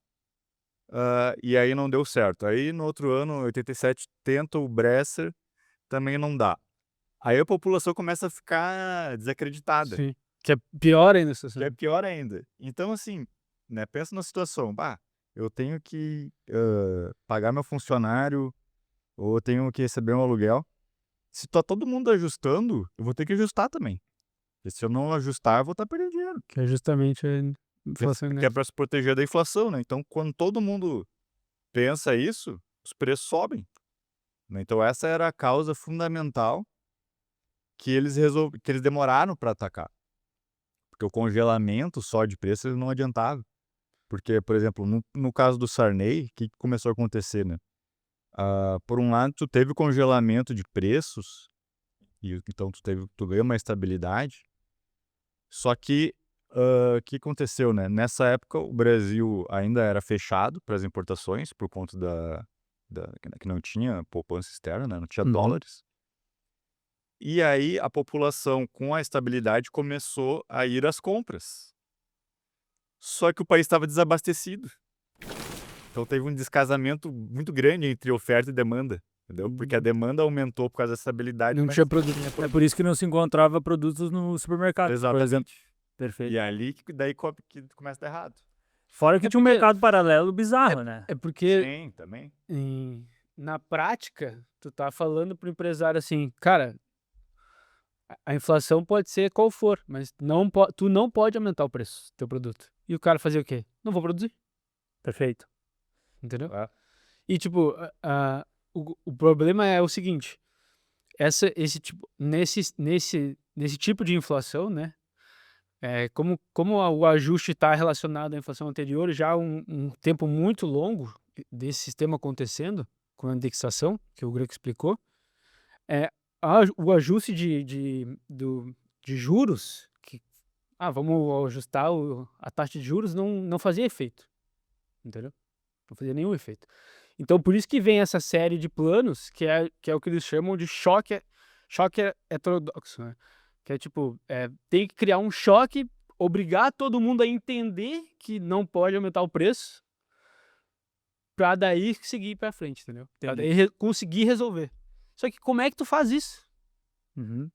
e aí não deu certo. Aí no outro ano, 87, tenta o Bresser, também não dá. Aí a população começa a ficar desacreditada. Sim. Que é pior ainda. Que é pior ainda. Então, assim, né, pensa na situação. Eu tenho que pagar meu funcionário, ou eu tenho que receber um aluguel. Se tá todo mundo ajustando, eu vou ter que ajustar também. Porque se eu não ajustar, eu vou estar perdendo dinheiro. Que é justamente a inflação. Que é para se proteger da inflação, né? Então, quando todo mundo pensa isso, os preços sobem, né? Então, essa era a causa fundamental que eles demoraram para atacar. Porque o congelamento só de preços não adiantava. Porque, por exemplo, no caso do Sarney, o que começou a acontecer, né? Por um lado, tu teve o congelamento de preços, e então tu ganhou uma estabilidade. Só que o que aconteceu, né? Nessa época, o Brasil ainda era fechado para as importações, por conta que não tinha poupança externa, né? Não tinha Uhum. dólares. E aí a população, com a estabilidade, começou a ir às compras. Só que o país estava desabastecido. Então teve um descasamento muito grande entre oferta e demanda, entendeu? Porque a demanda aumentou por causa da estabilidade. Não mas tinha produto. É por isso que não se encontrava produtos no supermercado, por Exatamente. exemplo. Perfeito. E é ali que começa a dar errado. Fora que É tinha um porque- mercado paralelo bizarro, né? É porque Sim, também. na prática, tu tá falando pro empresário assim, cara, a inflação pode ser qual for, mas tu não pode aumentar o preço do teu produto. E o cara fazia o quê? Não vou produzir, Perfeito. entendeu? É. E tipo, o problema é o seguinte, nesse tipo de inflação, né? Como o ajuste está relacionado à inflação anterior, já há um tempo muito longo desse sistema acontecendo, com a indexação, que o Greco explicou, o ajuste de juros, vamos ajustar a taxa de juros, não fazia efeito, entendeu? Não fazia nenhum efeito. Então, por isso que vem essa série de planos, que é o que eles chamam de choque heterodoxo, né? Que é tipo, tem que criar um choque, obrigar todo mundo a entender que não pode aumentar o preço, pra daí seguir pra frente, entendeu? Pra daí conseguir resolver. Só que como é que tu faz isso? Uhum.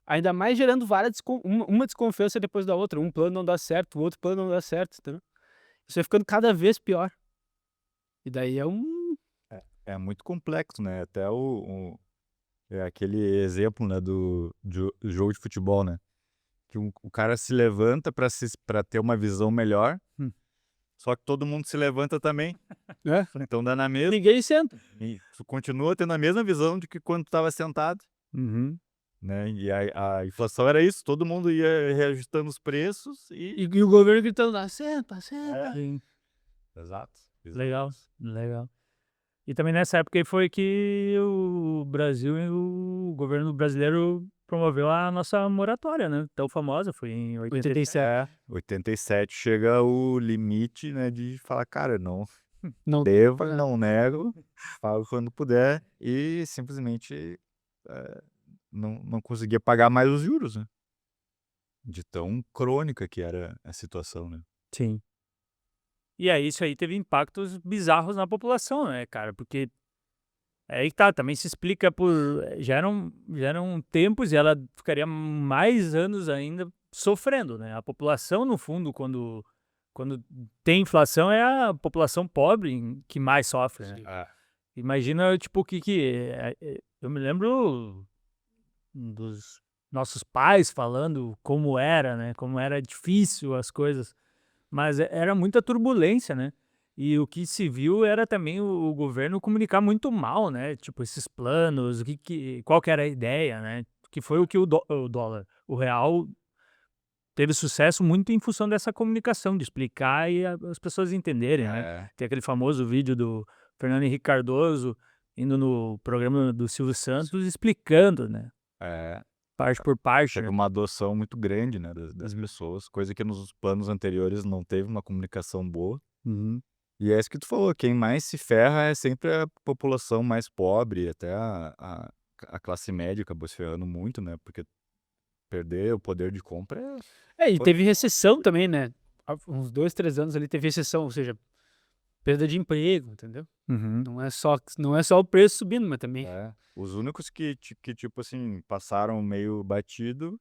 Ainda mais gerando uma desconfiança depois da outra. Um plano não dá certo, o outro plano não dá certo, entendeu? Isso vai ficando cada vez pior. E daí É muito complexo, né? Até aquele exemplo, né, do jogo de futebol, né? Que o cara se levanta para ter uma visão melhor, só que todo mundo se levanta também. Então dá na mesma. ninguém senta. E tu continua tendo a mesma visão de que quando tu estava sentado. Uhum. né? E a inflação era isso, todo mundo ia reajustando os preços e... E o governo gritando lá, senta, senta. Sim. Exato. Legal, legal. E também nessa época aí foi que o Brasil e o governo brasileiro promoveu a nossa moratória, né? Tão famosa, foi em 87. 87 chega o limite, né, de falar, cara, não Não devo, pagar. não nego, pago quando puder, e simplesmente não conseguia pagar mais os juros, né? De tão crônica que era a situação, né? Sim. E aí isso aí teve impactos bizarros na população, né, cara? Porque é aí que tá, também se explica por... Já eram tempos e ela ficaria mais anos ainda sofrendo, né? A população, no fundo, quando tem inflação, é a população pobre que mais sofre, né? Sim. Imagina, tipo, eu me lembro dos nossos pais falando como era, né? Como era difícil as coisas, mas era muita turbulência, né? E o que se viu era também o governo comunicar muito mal, né? Tipo, esses planos, qual que era a ideia, né? Que foi o que o dólar, o real, teve sucesso muito em função dessa comunicação, de explicar e as pessoas entenderem, né? É, Tem aquele famoso vídeo do Fernando Henrique Cardoso indo no programa do Silvio Santos explicando, né? é, Parte por parte, teve né? uma adoção muito grande, né, das pessoas, coisa que nos planos anteriores não teve uma comunicação boa. Uhum. E é isso que tu falou, quem mais se ferra é sempre a população mais pobre, até a classe média acabou se ferrando muito, né? Porque perder o poder de compra E teve recessão também, né? Há uns 2, 3 anos ali teve recessão, ou seja, perda de emprego, entendeu? Uhum. Não é só o preço subindo, mas também. os únicos que, tipo assim, passaram meio batido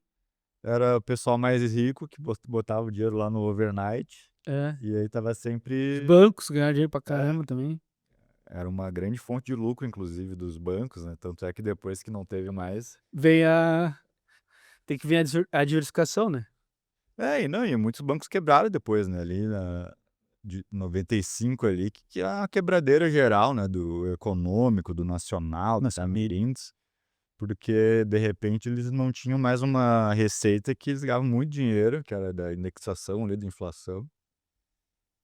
era o pessoal mais rico que botava o dinheiro lá no overnight É. e aí tava Os sempre... bancos ganharam dinheiro pra caramba também. Era uma grande fonte de lucro, inclusive, dos bancos, né? Tanto é que depois que não teve mais... Tem que vir a diversificação, né? E não, e muitos bancos quebraram depois, né? Ali de 95 ali, que é a quebradeira geral, né? Do econômico, do nacional, dos ameríndios. Porque, de repente, eles não tinham mais uma receita que eles ganhavam muito dinheiro, que era da indexação ali, da inflação,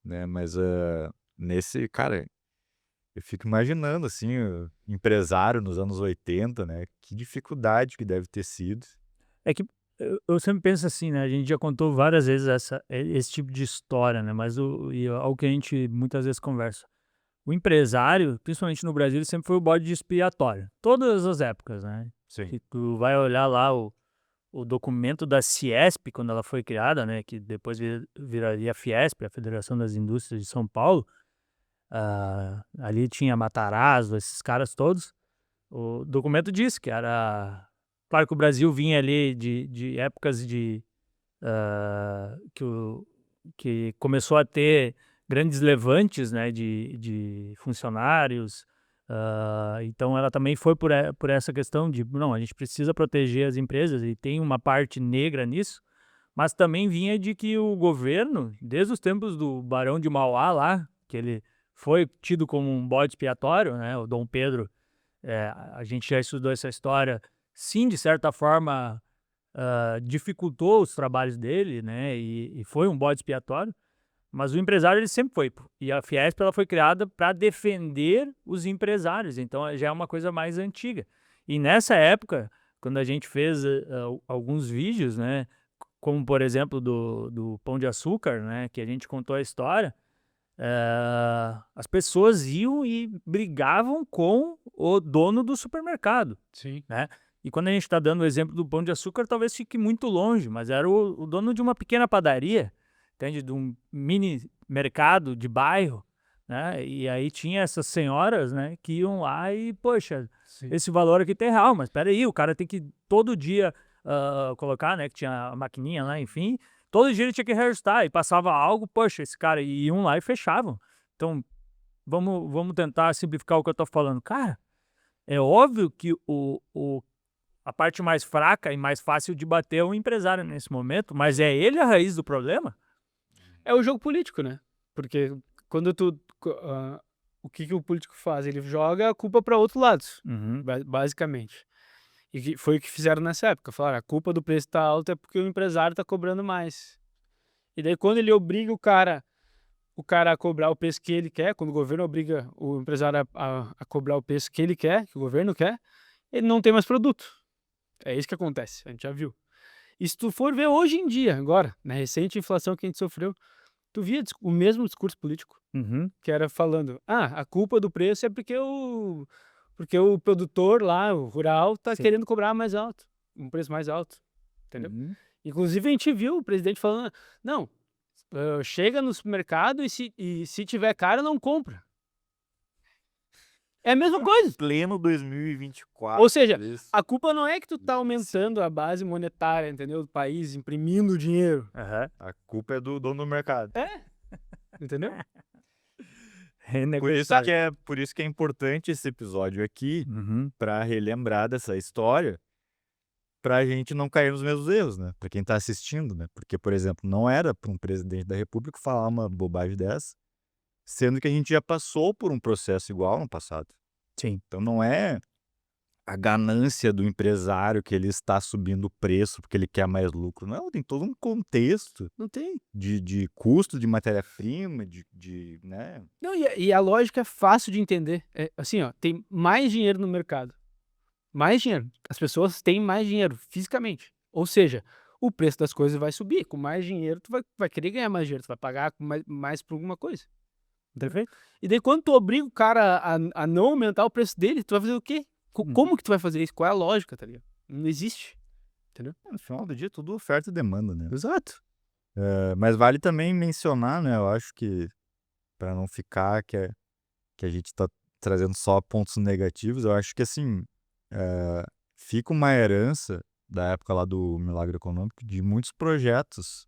né? Mas cara, eu fico imaginando, assim, o empresário nos anos 80, né? Que dificuldade que deve ter sido. É que eu sempre penso assim, né? A gente já contou várias vezes esse tipo de história, né? Mas algo que a gente muitas vezes conversa. O empresário, principalmente no Brasil, ele sempre foi o bode expiatório. Todas as épocas, né? Sim. Se tu vai olhar lá o documento da Ciesp, quando ela foi criada, né? Que depois viraria a Fiesp, a Federação das Indústrias de São Paulo. Ali tinha Matarazzo, esses caras todos. O documento diz que era... Claro que o Brasil vinha ali de épocas que começou a ter grandes levantes, né, de funcionários. Então ela também foi por essa questão de, não, a gente precisa proteger as empresas e tem uma parte negra nisso, mas também vinha de que o governo, desde os tempos do Barão de Mauá lá, que ele foi tido como um bode expiatório, né, o Dom Pedro, a gente já estudou essa história, sim, de certa forma, dificultou os trabalhos dele, né, e foi um bode expiatório, mas o empresário ele sempre foi. E a Fiesp ela foi criada para defender os empresários, então já é uma coisa mais antiga. E nessa época, quando a gente fez alguns vídeos, né, como por exemplo do Pão de Açúcar, né, que a gente contou a história, as pessoas iam e brigavam com o dono do supermercado, Sim. né? E quando a gente está dando o exemplo do Pão de Açúcar, talvez fique muito longe, mas era o dono de uma pequena padaria, entende? De um mini mercado de bairro, né? E aí tinha essas senhoras, né, que iam lá e, poxa, Sim. esse valor aqui tá errado, mas peraí, o cara tem que todo dia colocar, né, que tinha a maquininha lá, enfim, todo dia ele tinha que reajustar e passava algo, poxa, esse cara, e iam lá e fechavam. Então, vamos tentar simplificar o que eu tô falando. Cara, é óbvio que a parte mais fraca e mais fácil de bater é o empresário nesse momento, mas é ele a raiz do problema? É o jogo político, né? Porque quando o que o político faz? Ele joga a culpa para outro lado, Uhum. basicamente. E foi o que fizeram nessa época. Falaram, a culpa do preço tá alto é porque o empresário tá cobrando mais. E daí quando ele obriga o cara a cobrar o preço que ele quer, quando o governo obriga o empresário a cobrar o preço que ele quer, que o governo quer, ele não tem mais produto. É isso que acontece, a gente já viu. E se tu for ver hoje em dia, agora, na recente inflação que a gente sofreu, tu via o mesmo discurso político, que era falando, a culpa do preço é porque o produtor lá, o rural, tá Sim. querendo cobrar mais alto, um preço mais alto, entendeu? Inclusive a gente viu o presidente falando, não, chega no supermercado e se tiver caro, não compra. É a mesma coisa. Pleno 2024. Ou seja, isso. a culpa não é que tu tá aumentando a base monetária, entendeu? Do país, imprimindo dinheiro. Aham. A culpa é do dono do mercado. Entendeu? Por isso que é importante esse episódio aqui, Uhum. para relembrar dessa história, pra gente não cair nos mesmos erros, né? Pra quem tá assistindo, né? Porque, por exemplo, não era para um presidente da República falar uma bobagem dessa, sendo que a gente já passou por um processo igual no passado. Sim. Então não é a ganância do empresário que ele está subindo o preço porque ele quer mais lucro. Não, tem todo um contexto Não tem. de custo de matéria-prima, né? Não, e a lógica é fácil de entender. É, assim, ó, tem mais dinheiro no mercado. Mais dinheiro. As pessoas têm mais dinheiro fisicamente. Ou seja, o preço das coisas vai subir. Com mais dinheiro, tu vai querer ganhar mais dinheiro. Tu vai pagar mais por alguma coisa. Perfeito. E daí, quando tu obriga o cara a não aumentar o preço dele, tu vai fazer o quê? Como que tu vai fazer isso? Qual é a lógica, tá ligado? Não existe. Entendeu? No final do dia, tudo oferta e demanda, né? Exato. Mas vale também mencionar, né? Eu acho que, para não ficar que a gente tá trazendo só pontos negativos, eu acho que, assim, fica uma herança da época lá do Milagre Econômico de muitos projetos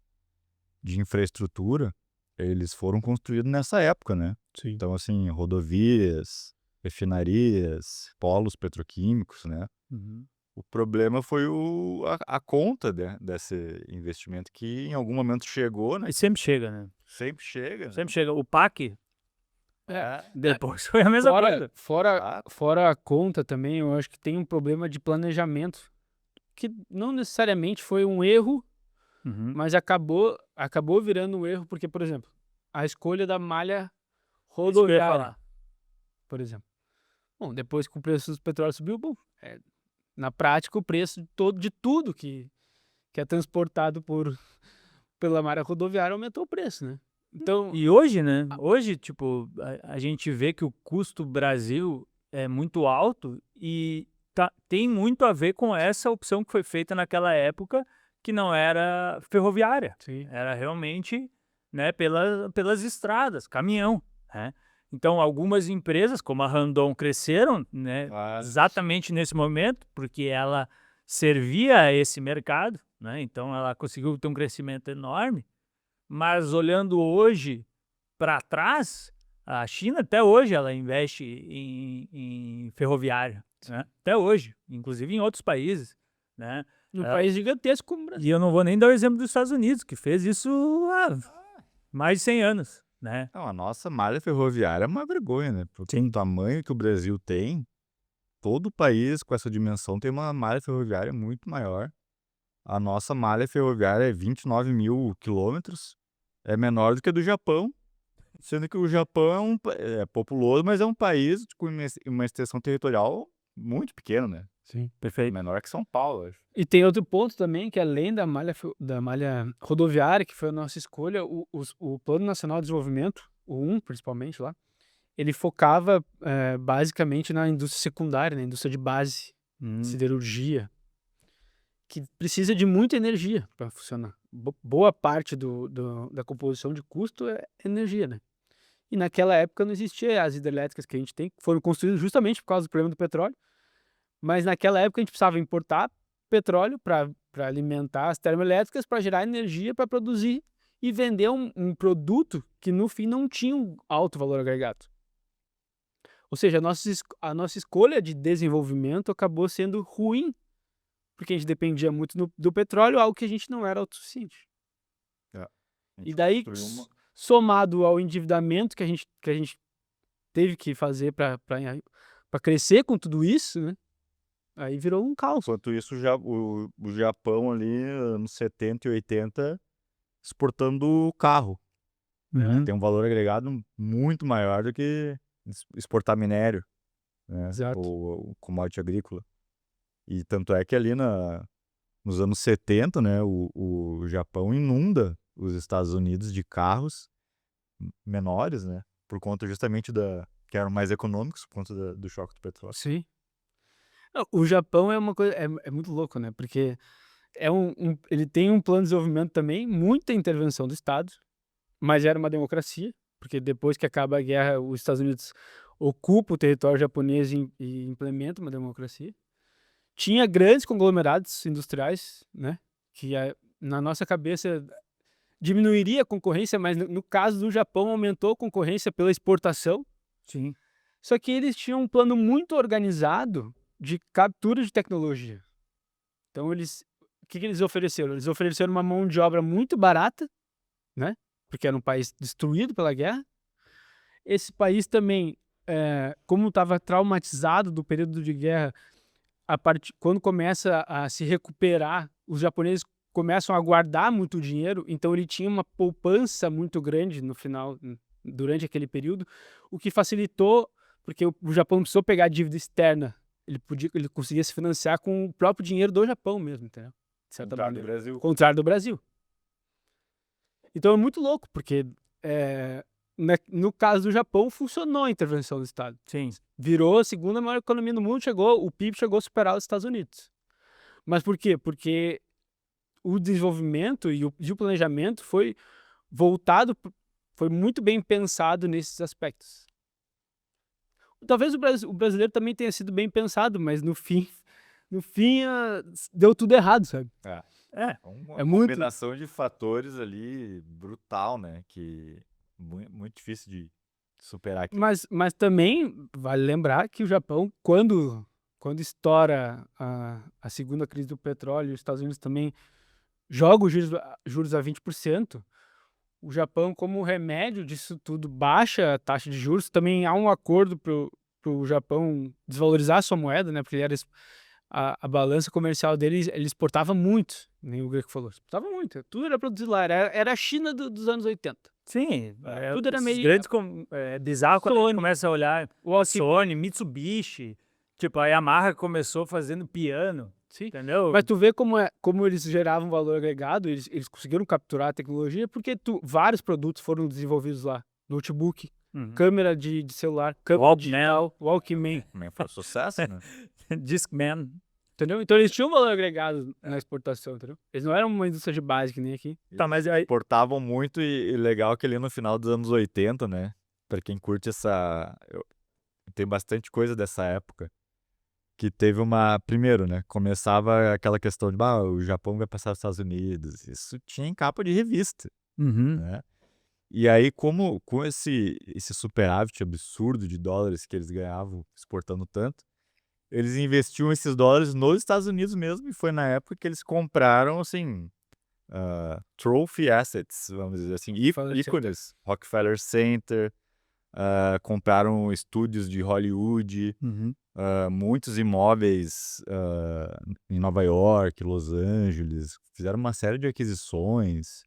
de infraestrutura, eles foram construídos nessa época, né? Sim. Então, assim, rodovias, refinarias, polos petroquímicos, né? O problema foi a conta desse investimento que em algum momento chegou, né? Mas sempre chega, né? Sempre chega. né? Sempre chega. O PAC, É. depois foi a mesma coisa. Fora a conta também, eu acho que tem um problema de planejamento. Que não necessariamente foi um erro, mas acabou virando um erro, porque, por exemplo, a escolha da malha Isso que eu ia rodoviária, falar. por exemplo. Bom, depois que o preço do petróleo subiu, bom, na prática o preço de tudo que é transportado pela malha rodoviária aumentou o preço, né? Então, E hoje, né? Hoje, tipo, a gente vê que o custo Brasil é muito alto e tem muito a ver com essa opção que foi feita naquela época, que não era ferroviária. sim, Era realmente, né, pelas estradas, caminhão, né? Então, algumas empresas, como a Randon, cresceram, né, Claro. exatamente nesse momento, porque ela servia a esse mercado, né? Então, ela conseguiu ter um crescimento enorme. Mas olhando hoje para trás, a China até hoje ela investe em ferroviária, né? Até hoje, inclusive em outros países, né? num país gigantesco como o Brasil. E eu não vou nem dar o exemplo dos Estados Unidos, que fez isso há mais de 100 anos, né? Não, a nossa malha ferroviária é uma vergonha, né? Porque o tamanho que o Brasil tem, todo país com essa dimensão tem uma malha ferroviária muito maior. A nossa malha ferroviária é 29 mil quilômetros, é menor do que a do Japão, sendo que o Japão é populoso, mas é um país com uma extensão territorial muito pequena, né? Sim. Perfeito. Menor que São Paulo, acho. E tem outro ponto também, que além da malha rodoviária, que foi a nossa escolha, o Plano Nacional de Desenvolvimento, o 1 principalmente lá, ele focava basicamente na indústria secundária, na indústria de base, siderurgia, que precisa de muita energia para funcionar. Boa parte da composição de custo é energia, né? E naquela época não existia as hidrelétricas que a gente tem, que foram construídas justamente por causa do problema do petróleo. Mas naquela época a gente precisava importar petróleo para alimentar as termoelétricas, para gerar energia, para produzir e vender um produto que no fim não tinha um alto valor agregado. Ou seja, a nossa escolha de desenvolvimento acabou sendo ruim, porque a gente dependia muito do petróleo, algo que a gente não era autossuficiente. E daí, somado ao endividamento que a gente teve que fazer para crescer com tudo isso, né? Aí virou um caos. Enquanto isso, o Japão ali, anos 70 e 80, exportando carro. Uhum. Tem um valor agregado muito maior do que exportar minério, né? Exato. Ou commodity agrícola. E tanto é que ali nos anos 70, né, o Japão inunda os Estados Unidos de carros menores, né? Por conta justamente que eram mais econômicos, por conta do choque do petróleo. Sim. Não, o Japão é uma coisa, é muito louco, né? Porque ele tem um plano de desenvolvimento também, muita intervenção do Estado, mas era uma democracia, porque depois que acaba a guerra, os Estados Unidos ocupa o território japonês e implementa uma democracia. Tinha grandes conglomerados industriais, né? Que na nossa cabeça diminuiria a concorrência, mas no caso do Japão aumentou a concorrência pela exportação. Sim. Só que eles tinham um plano muito organizado de captura de tecnologia. Então o que eles ofereceram? Eles ofereceram uma mão de obra muito barata, né? Porque era um país destruído pela guerra. Esse país também, como estava traumatizado do período de guerra, quando começa a se recuperar, os japoneses começam a guardar muito dinheiro, então ele tinha uma poupança muito grande no final, durante aquele período, o que facilitou, porque o Japão não precisou pegar dívida externa, ele conseguia se financiar com o próprio dinheiro do Japão mesmo, entendeu? De certa Contrário do maneira. Brasil. Contrário do Brasil. Então é muito louco, porque no caso do Japão funcionou a intervenção do Estado. Sim. Virou a segunda maior economia do mundo, o PIB chegou a superar os Estados Unidos. Mas por quê? Porque o desenvolvimento e o planejamento foi voltado, foi muito bem pensado nesses aspectos. Talvez o brasileiro também tenha sido bem pensado, mas no fim deu tudo errado, sabe? É. Uma É muito- combinação de fatores ali brutal, né? Que muito difícil de superar aqui. Mas também vale lembrar que o Japão, quando estoura a segunda crise do petróleo, e os Estados Unidos também joga os juros a 20%, o Japão, como remédio disso tudo, baixa a taxa de juros. Também há um acordo para o Japão desvalorizar a sua moeda, né? Porque a balança comercial deles, ele exportava muito, nem o Greco falou, exportava muito, tudo era produzido lá, era a China dos anos 80. Sim. Tudo era Esses meio- grandes bizarro quando a gente Sony. começa a olhar O Sony, Mitsubishi. Tipo, a Yamaha começou fazendo piano. Sim. Entendeu? Mas tu vê como eles geravam valor agregado, eles conseguiram capturar a tecnologia, porque vários produtos foram desenvolvidos lá. Notebook, Uhum. câmera de celular, câmera Walkman. digital, Walkman, Também foi um sucesso, né? Discman. entendeu? Então eles tinham valor agregado na exportação, entendeu? Eles não eram uma indústria de base que nem aqui. Tá, mas aí. Exportavam muito e legal que ali no final dos anos 80, né? Pra quem curte tem bastante coisa dessa época. Que teve Primeiro, né? Começava aquela questão de, o Japão vai passar os Estados Unidos. Isso tinha em capa de revista, Uhum. né? E aí, com esse superávit absurdo de dólares que eles ganhavam exportando tanto, eles investiam esses dólares nos Estados Unidos mesmo, e foi na época que eles compraram, assim, trophy assets, vamos dizer assim, ícones. Rockefeller Center, compraram estúdios de Hollywood, Uhum. muitos imóveis em Nova York, Los Angeles, fizeram uma série de aquisições.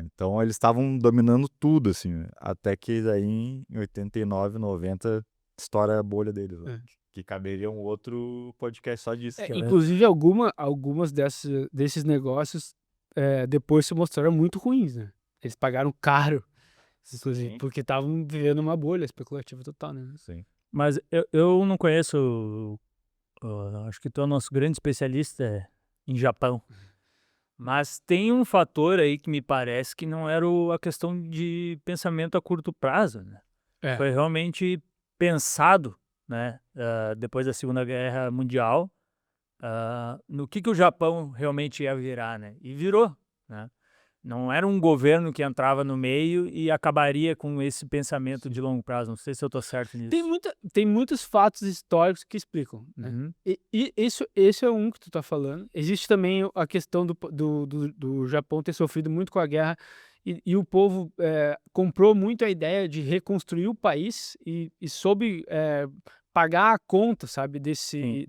Então eles estavam dominando tudo, assim, até que daí em 89, 90 estoura a bolha deles, lá, que caberia um outro podcast só disso. Inclusive, algumas desses negócios depois se mostraram muito ruins, né? Eles pagaram caro, inclusive, Sim. porque estavam vivendo uma bolha especulativa total, né? Sim. Mas eu não conheço. Acho que tu é o nosso grande especialista em Japão. Mas tem um fator aí que me parece que não era a questão de pensamento a curto prazo, né? Foi realmente pensado, né? Depois da Segunda Guerra Mundial, no que o Japão realmente ia virar, né? E virou, né? Não era um governo que entrava no meio e acabaria com esse pensamento de longo prazo. Não sei se eu tô certo nisso. Tem muitos fatos históricos que explicam, né? Uhum. E esse é um que tu tá falando. Existe também a questão do Japão ter sofrido muito com a guerra e o povo comprou muito a ideia de reconstruir o país e soube pagar a conta, sabe, Sim.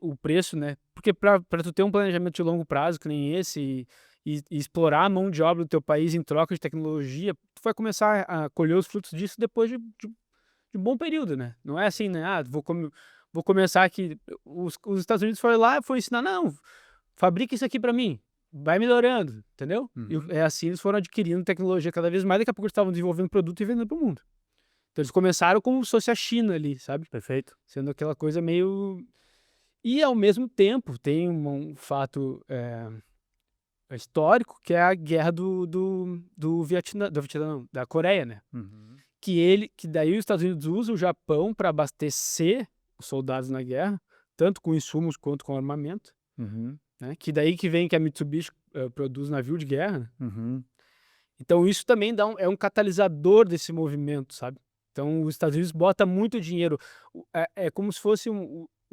o preço, né? Porque para tu ter um planejamento de longo prazo que nem esse e explorar a mão de obra do teu país em troca de tecnologia, tu vai começar a colher os frutos disso depois de um bom período, né? Não é assim, né? Ah, vou começar aqui. Os Estados Unidos foram lá e foram ensinar, não, fabrica isso aqui para mim. Vai melhorando, entendeu? E Uhum. é assim eles foram adquirindo tecnologia cada vez mais. Daqui a pouco eles estavam desenvolvendo produto e vendendo para o mundo. Então eles começaram como se fosse a China ali, sabe? Perfeito. Sendo aquela coisa meio. E ao mesmo tempo tem um fato histórico que é a guerra do Vietnã, não, da Coreia, né? Uhum. Que daí os Estados Unidos usam o Japão para abastecer os soldados na guerra, tanto com insumos quanto com armamento, Uhum. né? Que daí que vem que a Mitsubishi produz navio de guerra, né? Uhum. Então isso também é um catalisador desse movimento, sabe? Então os Estados Unidos botam muito dinheiro. É como se fosse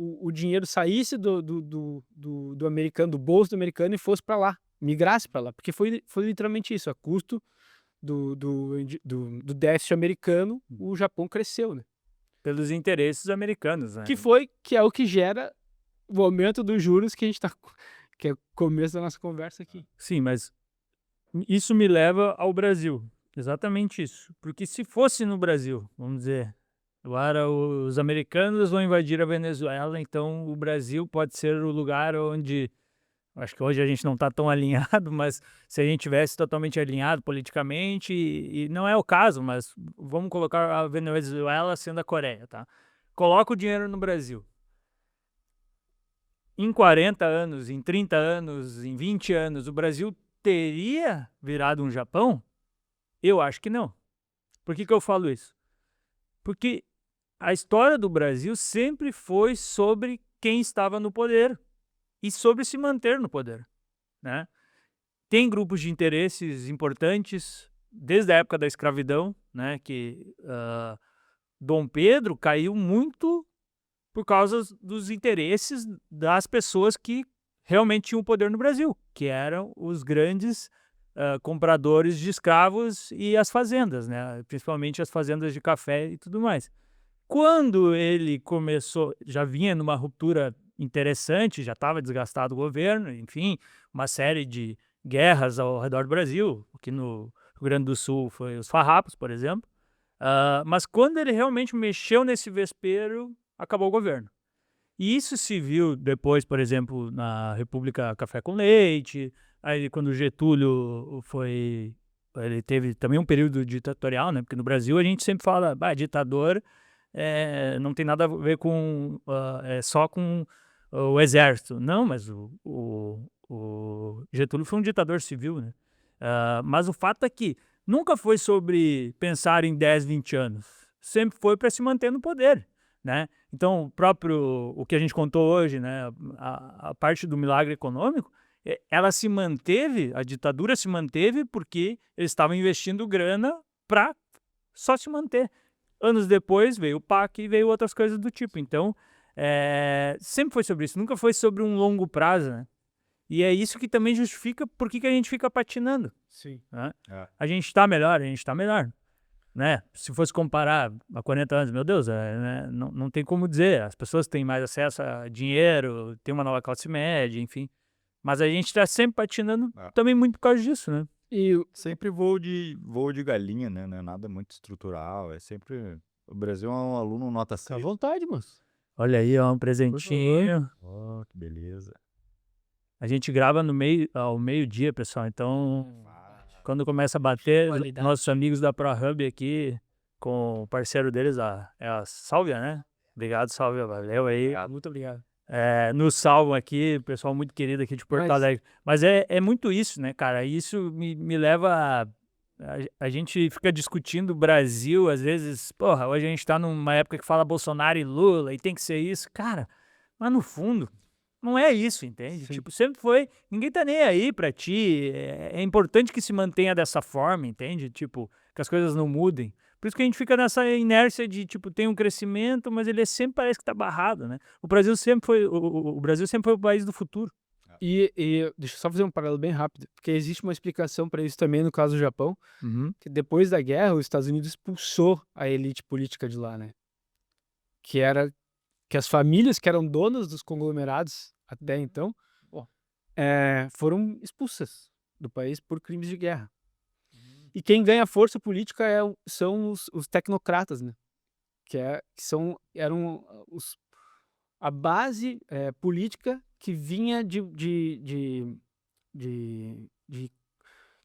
o dinheiro saísse do americano, do bolso do americano e fosse para lá, migrasse para lá. Porque foi literalmente isso, a custo do déficit americano, o Japão cresceu, né? Pelos interesses americanos, né? Que é o que gera o aumento dos juros que a gente tá, que é o começo da nossa conversa aqui. Sim, mas isso me leva ao Brasil. Exatamente isso. Porque se fosse no Brasil, vamos dizer, agora os americanos vão invadir a Venezuela, então o Brasil pode ser o lugar onde. Acho que hoje a gente não está tão alinhado, mas se a gente tivesse totalmente alinhado politicamente, e não é o caso, mas vamos colocar a Venezuela sendo a Coreia, tá? Coloca o dinheiro no Brasil. Em 40 anos, em 30 anos, em 20 anos, o Brasil teria virado um Japão? Eu acho que não. Por que eu falo isso? Porque a história do Brasil sempre foi sobre quem estava no poder e sobre se manter no poder, né? Tem grupos de interesses importantes desde a época da escravidão, né? Que Dom Pedro caiu muito por causa dos interesses das pessoas que realmente tinham poder no Brasil, que eram os grandes compradores de escravos e as fazendas, né? Principalmente as fazendas de café e tudo mais. Quando ele começou, já vinha numa ruptura interessante, já estava desgastado o governo, enfim, uma série de guerras ao redor do Brasil, aqui no Rio Grande do Sul foi os farrapos, por exemplo. Mas quando ele realmente mexeu nesse vespeiro, acabou o governo. E isso se viu depois, por exemplo, na República Café com Leite, aí quando o Getúlio foi. Ele teve também um período ditatorial, né? Porque no Brasil a gente sempre fala, ditador não tem nada a ver com. É só com o exército. Não, mas o Getúlio foi um ditador civil, né? Mas o fato é que nunca foi sobre pensar em 10, 20 anos. Sempre foi para se manter no poder, né? Então, o que a gente contou hoje, né, a parte do milagre econômico, ela se manteve, a ditadura se manteve porque eles estavam investindo grana para só se manter. Anos depois veio o PAC e veio outras coisas do tipo. Então, sempre foi sobre isso, nunca foi sobre um longo prazo, né? E é isso que também justifica por que a gente fica patinando. Sim. Né? É. A gente está melhor. Né? Se fosse comparar há 40 anos, meu Deus, né? não tem como dizer. As pessoas têm mais acesso a dinheiro, tem uma nova classe média, enfim. Mas a gente está sempre patinando também muito por causa disso, né? E Sempre voo de galinha, né? Não é nada muito estrutural. É sempre. O Brasil é um aluno nota fica à 6. vontade, moço. Olha aí, ó, um presentinho. Oh, que beleza. A gente grava ao meio-dia, pessoal. Então, quando começa a bater, Qualidade. nossos amigos da ProHub aqui, com o parceiro deles, é a Sálvia, né? Obrigado, Sálvia. Valeu aí. Muito obrigado. Nos salvam aqui, pessoal muito querido aqui de Porto Alegre. Mas é muito isso, né, cara? Isso me leva a gente fica discutindo o Brasil, às vezes, porra, hoje a gente tá numa época que fala Bolsonaro e Lula e tem que ser isso. Cara, mas no fundo, não é isso, entende? Sim. Tipo, sempre foi, ninguém tá nem aí pra ti, é importante que se mantenha dessa forma, entende? Tipo, que as coisas não mudem. Por isso que a gente fica nessa inércia de, tipo, tem um crescimento, mas ele sempre parece que tá barrado, né? O Brasil sempre foi, o Brasil sempre foi o país do futuro. E deixa eu só fazer um paralelo bem rápido, porque existe uma explicação para isso também no caso do Japão, que depois da guerra os Estados Unidos expulsou a elite política de lá, né? que era que as famílias que eram donas dos conglomerados até então foram expulsas do país por crimes de guerra. E quem ganha força política são os tecnocratas, né? Eram a base política que vinha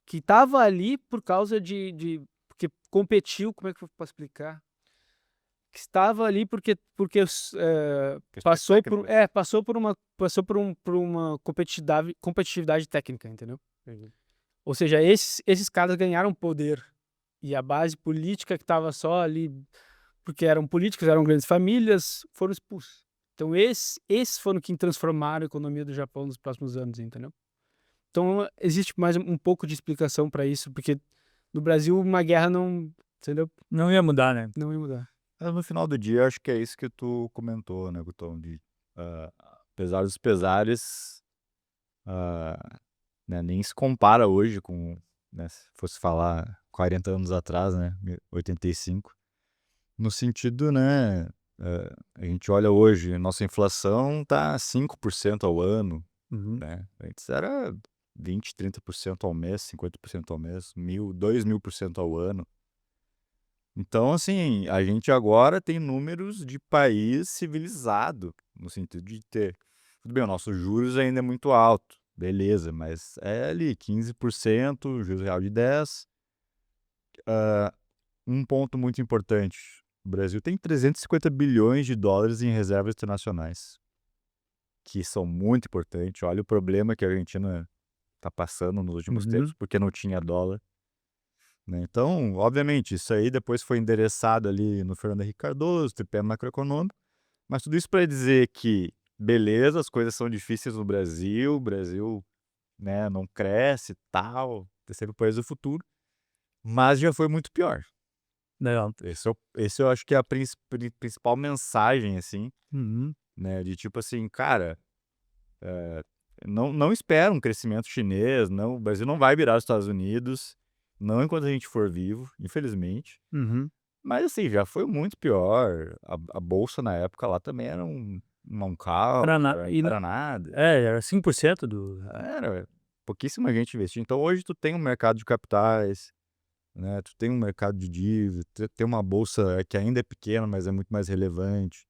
que estava ali por causa porque competiu, como é que eu posso explicar? Que estava ali porque passou por uma competitividade técnica, entendeu? Ou seja, esses caras ganharam poder e a base política que estava só ali porque eram políticos, eram grandes famílias, foram expulsos. Então esses foram quem transformaram a economia do Japão nos próximos anos, entendeu? Então existe mais um pouco de explicação para isso, porque no Brasil uma guerra não, entendeu? Não ia mudar, né? Não ia mudar. Mas no final do dia, acho que é isso que tu comentou, né, Gutão? Apesar dos pesares, né, nem se compara hoje com, né, se fosse falar 40 anos atrás, né, 85. No sentido, né, a gente olha hoje, nossa inflação tá 5% ao ano, né? Antes era 20, 30% ao mês, 50% ao mês, 2.000% ao ano. Então, assim, a gente agora tem números de país civilizado, no sentido de ter... Tudo bem, o nosso juros ainda é muito alto, beleza, mas é ali 15%, juros real de 10%. Um ponto muito importante, o Brasil tem 350 bilhões de dólares em reservas internacionais, que são muito importantes. Olha o problema que a Argentina está passando nos últimos tempos, porque não tinha dólar. Né? Então, obviamente, isso aí depois foi endereçado ali no Fernando Henrique Cardoso, tripé macroeconômico, mas tudo isso para dizer que, beleza, as coisas são difíceis no Brasil, o Brasil, né, não cresce, tal, é sempre o país do futuro, mas já foi muito pior. Legal. Esse eu acho que é a principal mensagem, assim, né, de tipo assim, cara, não espera um crescimento chinês, não, o Brasil não vai virar os Estados Unidos, não enquanto a gente for vivo, infelizmente. Mas assim, já foi muito pior. A bolsa na época lá também era um caos, era nada. Era 5% do... Era pouquíssima gente investia. Então hoje tu tem um mercado de capitais, né? Tu tem um mercado de dívida, tu tem uma bolsa que ainda é pequena, mas é muito mais relevante.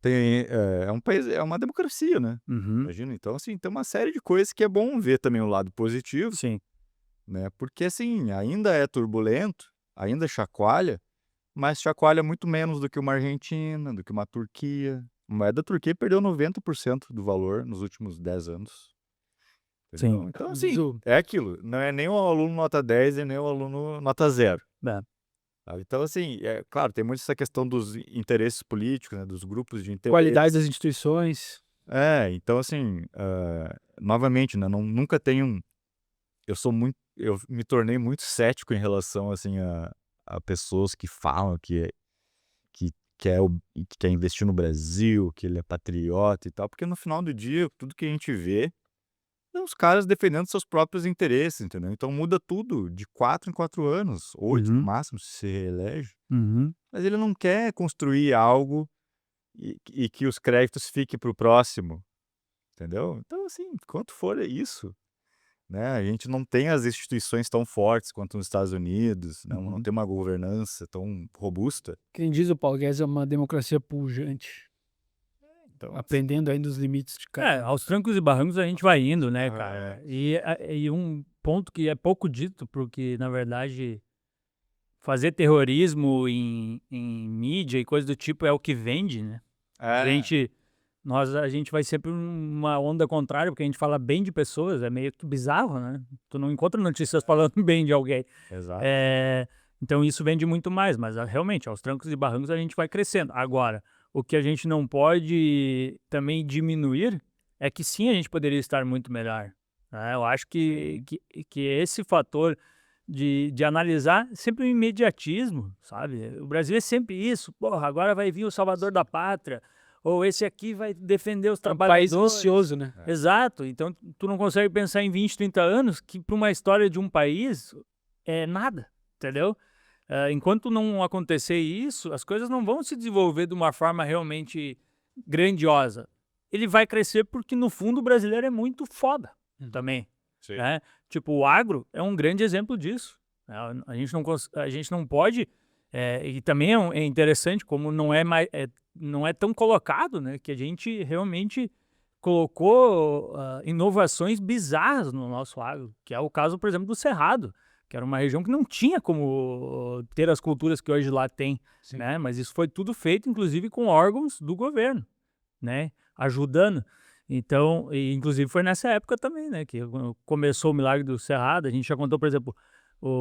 É um país, é uma democracia, né? Imagina. Então assim, tem uma série de coisas que é bom ver também o lado positivo. Sim. Né? Porque assim, ainda é turbulento, ainda chacoalha, mas chacoalha muito menos do que uma Argentina, do que uma Turquia. A moeda da Turquia perdeu 90% do valor nos últimos 10 anos. Entendeu? Sim. Então, assim, é aquilo. Não é nem o aluno nota 10 e nem o aluno nota 0. Sabe? Então, assim, claro, tem muito essa questão dos interesses políticos, né? Dos grupos de interesse. Qualidade das instituições. Então, assim, novamente, né? Nunca tenho... Eu me tornei muito cético em relação, assim, a pessoas que falam que quer investir no Brasil, que ele é patriota e tal, porque no final do dia, tudo que a gente vê são os caras defendendo seus próprios interesses, entendeu? Então muda tudo de 4 em 4 anos, 8 no máximo, se reelege. Mas ele não quer construir algo e que os créditos fiquem para o próximo, entendeu? Então, assim, quanto for isso, né? A gente não tem as instituições tão fortes quanto nos Estados Unidos, né? Não tem uma governança tão robusta. Quem diz o Paulo Guedes é uma democracia pujante. Então, aprendendo ainda os limites de cada. Aos trancos e barrancos a gente vai indo, né, cara? E um ponto que é pouco dito, porque, na verdade, fazer terrorismo em mídia e coisa do tipo é o que vende, né? A gente vai sempre uma onda contrária, porque a gente fala bem de pessoas, é meio que bizarro, né? Tu não encontra notícias falando bem de alguém. Exato. Então isso vende muito mais, mas realmente, aos trancos e barrancos a gente vai crescendo. Agora, o que a gente não pode também diminuir é que sim, a gente poderia estar muito melhor. Né? Eu acho que esse fator de analisar sempre o imediatismo, sabe? O Brasil é sempre isso. Porra, agora vai vir o salvador da pátria. Ou esse aqui vai defender os trabalhadores. É um país ansioso, né? Exato. Então, tu não consegue pensar em 20, 30 anos, que para uma história de um país é nada, entendeu? enquanto não acontecer isso, as coisas não vão se desenvolver de uma forma realmente grandiosa. Ele vai crescer porque, no fundo, o brasileiro é muito foda também, Sim. né? Tipo, o agro é um grande exemplo disso. Né? A gente não pode... e também é interessante como não é tão colocado, né? Que a gente realmente colocou inovações bizarras no nosso agro, que é o caso, por exemplo, do Cerrado, que era uma região que não tinha como ter as culturas que hoje lá tem, Sim. né? Mas isso foi tudo feito, inclusive, com órgãos do governo, né? Ajudando. Então, e inclusive foi nessa época também, né? Que começou o milagre do Cerrado. A gente já contou, por exemplo,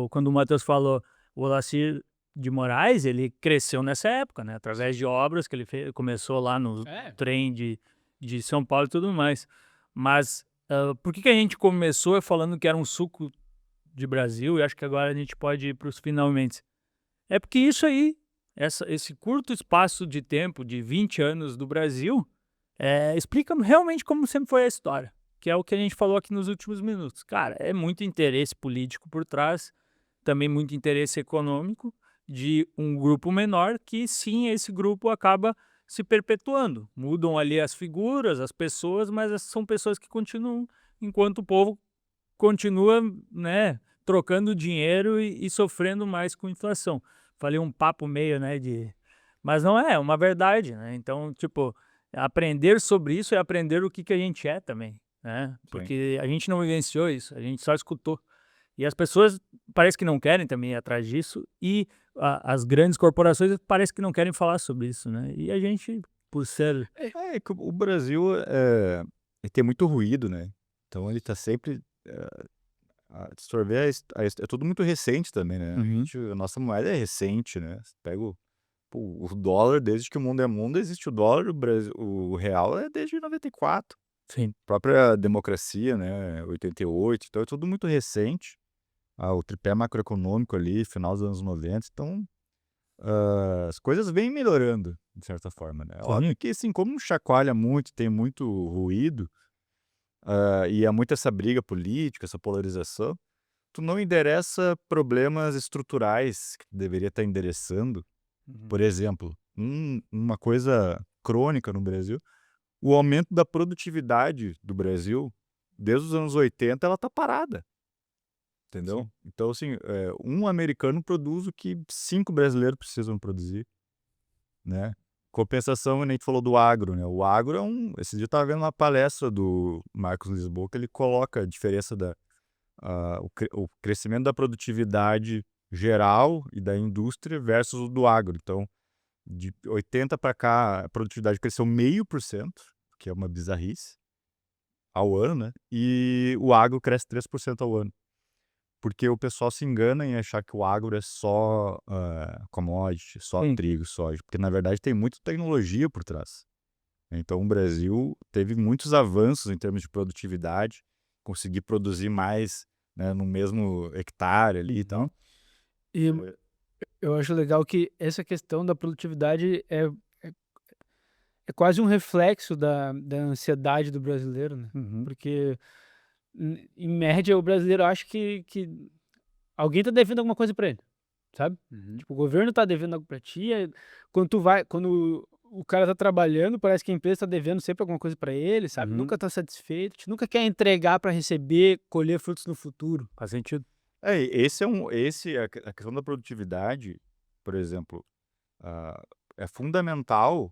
quando o Matheus falou, o Olacir de Moraes, ele cresceu nessa época, né? Através de obras que ele começou lá no trem de São Paulo e tudo mais. Mas por que a gente começou falando que era um suco de Brasil, e acho que agora a gente pode ir para os finalmente? É porque isso aí, esse curto espaço de tempo, de 20 anos do Brasil, explica realmente como sempre foi a história, que é o que a gente falou aqui nos últimos minutos. Cara, é muito interesse político por trás, também muito interesse econômico de um grupo menor, que sim, esse grupo acaba se perpetuando. Mudam ali as figuras, as pessoas, mas essas são pessoas que continuam, enquanto o povo continua, né, trocando dinheiro e sofrendo mais com inflação. Falei um papo meio, né, mas não é uma verdade, né? Então, tipo, aprender sobre isso é aprender o que a gente é também, né? Porque a gente não vivenciou isso, a gente só escutou. E as pessoas parece que não querem também ir atrás disso, e as grandes corporações parece que não querem falar sobre isso, né? E a gente, por ser... É que o Brasil ele tem muito ruído, né? Então ele tá sempre a absorver é tudo muito recente também, né? A nossa moeda é recente, né? Você pega o dólar, desde que o mundo é mundo, existe o dólar, o real é desde 94. Sim. Própria democracia, né? 88, então é tudo muito recente. O tripé macroeconômico ali, final dos anos 90, então as coisas vêm melhorando, de certa forma, né? Óbvio que, assim, como chacoalha muito, tem muito ruído, e há muito essa briga política, essa polarização, tu não endereça problemas estruturais que tu deveria estar endereçando. Por exemplo, uma coisa crônica no Brasil, o aumento da produtividade do Brasil, desde os anos 80, ela tá parada, entendeu? Sim. Então, assim, um americano produz o que 5 brasileiros precisam produzir, né? Compensação, a gente falou do agro, né? O agro esse dia eu estava vendo uma palestra do Marcos Lisboa, que ele coloca a diferença o crescimento da produtividade geral e da indústria versus o do agro. Então, de 80 para cá, a produtividade cresceu 0,5%, que é uma bizarrice, ao ano, né? E o agro cresce 3% ao ano. Porque o pessoal se engana em achar que o agro é só commodity, só trigo, soja. Porque, na verdade, tem muita tecnologia por trás. Então, o Brasil teve muitos avanços em termos de produtividade, conseguir produzir mais, né, no mesmo hectare ali e tal. E eu acho legal que essa questão da produtividade é quase um reflexo da ansiedade do brasileiro, né? Porque, em média, o brasileiro acha que alguém tá devendo alguma coisa pra ele, sabe? Tipo, o governo tá devendo algo pra ti, quando o cara tá trabalhando, parece que a empresa tá devendo sempre alguma coisa pra ele, sabe? Nunca tá satisfeito, a gente nunca quer entregar pra receber, colher frutos no futuro. Faz sentido. A questão da produtividade, por exemplo, é fundamental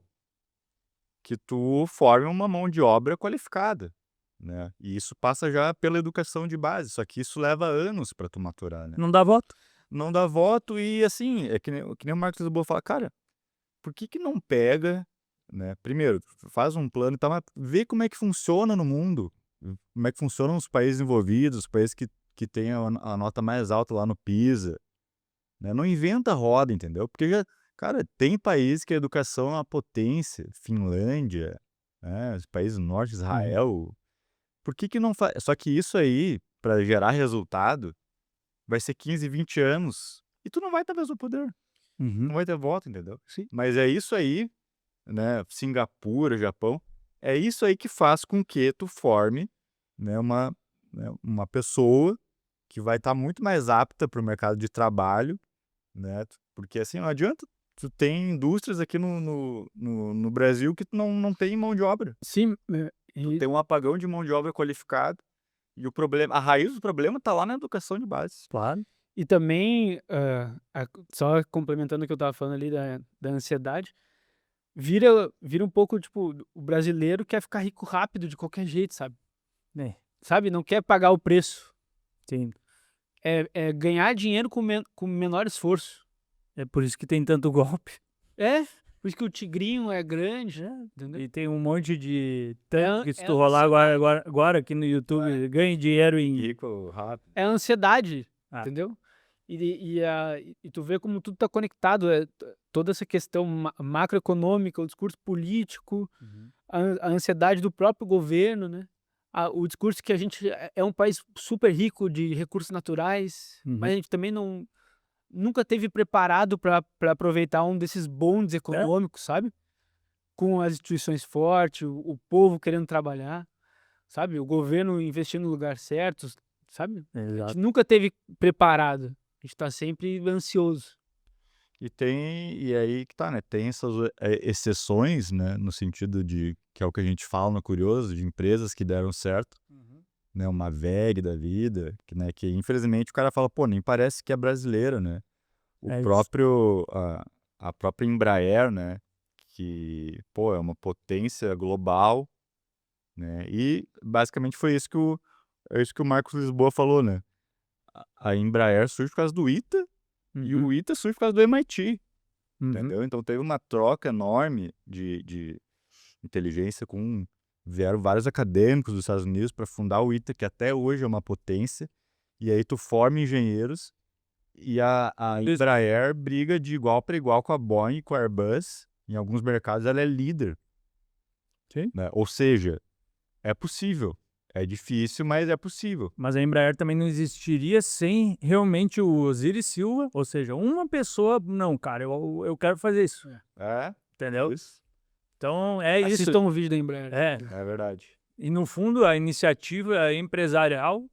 que tu forme uma mão de obra qualificada, né? E isso passa já pela educação de base, só que isso leva anos para tu maturar, né? Não dá voto. Não dá voto e, assim, é que nem o Marcos Lisboa fala, cara, por que não pega, né? Primeiro, faz um plano e tal, mas vê como é que funciona no mundo, como é que funcionam os países envolvidos, os países que têm a nota mais alta lá no PISA, né? Não inventa roda, entendeu? Porque cara, tem países que a educação é uma potência, Finlândia, né? Os países do norte, Israel. Por que não faz? Só que isso aí, para gerar resultado, vai ser 15, 20 anos. E tu não vai ter mais o poder. Não vai ter voto, entendeu? Sim. Mas é isso aí, né? Singapura, Japão, é isso aí que faz com que tu forme, né, uma pessoa que vai estar muito mais apta para o mercado de trabalho, né? Porque assim, não adianta. Tu tem indústrias aqui no Brasil que tu não tem mão de obra. Sim, Tu tem um apagão de mão de obra qualificada. E o problema, a raiz do problema tá lá na educação de base. Claro. e também, só complementando o que eu estava falando ali da ansiedade, vira um pouco, tipo, o brasileiro quer ficar rico rápido de qualquer jeito, sabe? É, Sabe? Não quer pagar o preço. sim. É ganhar dinheiro com menor esforço. É por isso que tem tanto golpe. É, por isso que o tigrinho é grande, entendeu? E tem um monte de É tanto que se é tu rolar ansiedade. agora aqui no YouTube, ganha dinheiro em... Rico, rápido. É a ansiedade, Ah. entendeu? E tu vê como tudo está conectado, toda essa questão macroeconômica, o discurso político, a ansiedade do próprio governo, né? O discurso que a gente é um país super rico de recursos naturais, Uhum. mas a gente também nunca teve preparado para aproveitar um desses bondes econômicos, sabe? Com as instituições fortes, o povo querendo trabalhar, sabe? O governo investindo no lugar certo, sabe? A gente Exato. nunca teve preparado. A gente tá sempre ansioso. E aí que tá, né? Tem essas exceções, né? No sentido de, que é o que a gente fala no Curioso, de empresas que deram certo, né? Uma VEG da vida, que infelizmente o cara fala, pô, nem parece que é brasileira, né? O É isso. próprio, a própria Embraer, né? Que, pô, é uma potência global, né? E basicamente foi isso é isso que o Marcos Lisboa falou, né? A Embraer surge por causa do ITA e Uhum. o ITA surge por causa do MIT, Uhum. entendeu? Então teve uma troca enorme de inteligência vieram vários acadêmicos dos Estados Unidos para fundar o ITA, que até hoje é uma potência, e aí tu forma engenheiros e a Isso. Embraer briga de igual para igual com a Boeing e com a Airbus. Em alguns mercados ela é líder, Sim. né? Ou seja, é possível. É difícil, mas é possível. Mas a Embraer também não existiria sem realmente o Osiris Silva, ou seja, uma pessoa, não, cara, eu quero fazer isso, É, entendeu? isso. Então é isso. Assistam o vídeo da Embraer. É verdade. E no fundo a iniciativa empresarial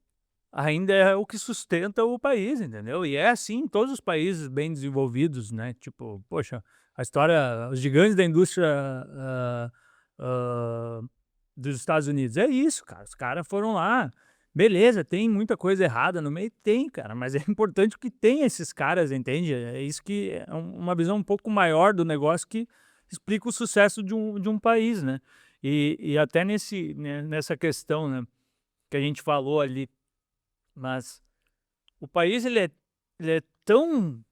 ainda é o que sustenta o país, entendeu? E é assim em todos os países bem desenvolvidos, né? Tipo, poxa, a história, os gigantes da indústria dos Estados Unidos, é isso, cara. Os caras foram lá, beleza, tem muita coisa errada no meio, tem, cara, mas é importante que tenha esses caras, entende? É isso que é uma visão um pouco maior do negócio que explica o sucesso de um país, né? E até nessa questão, né, que a gente falou ali, mas o país ele é tão,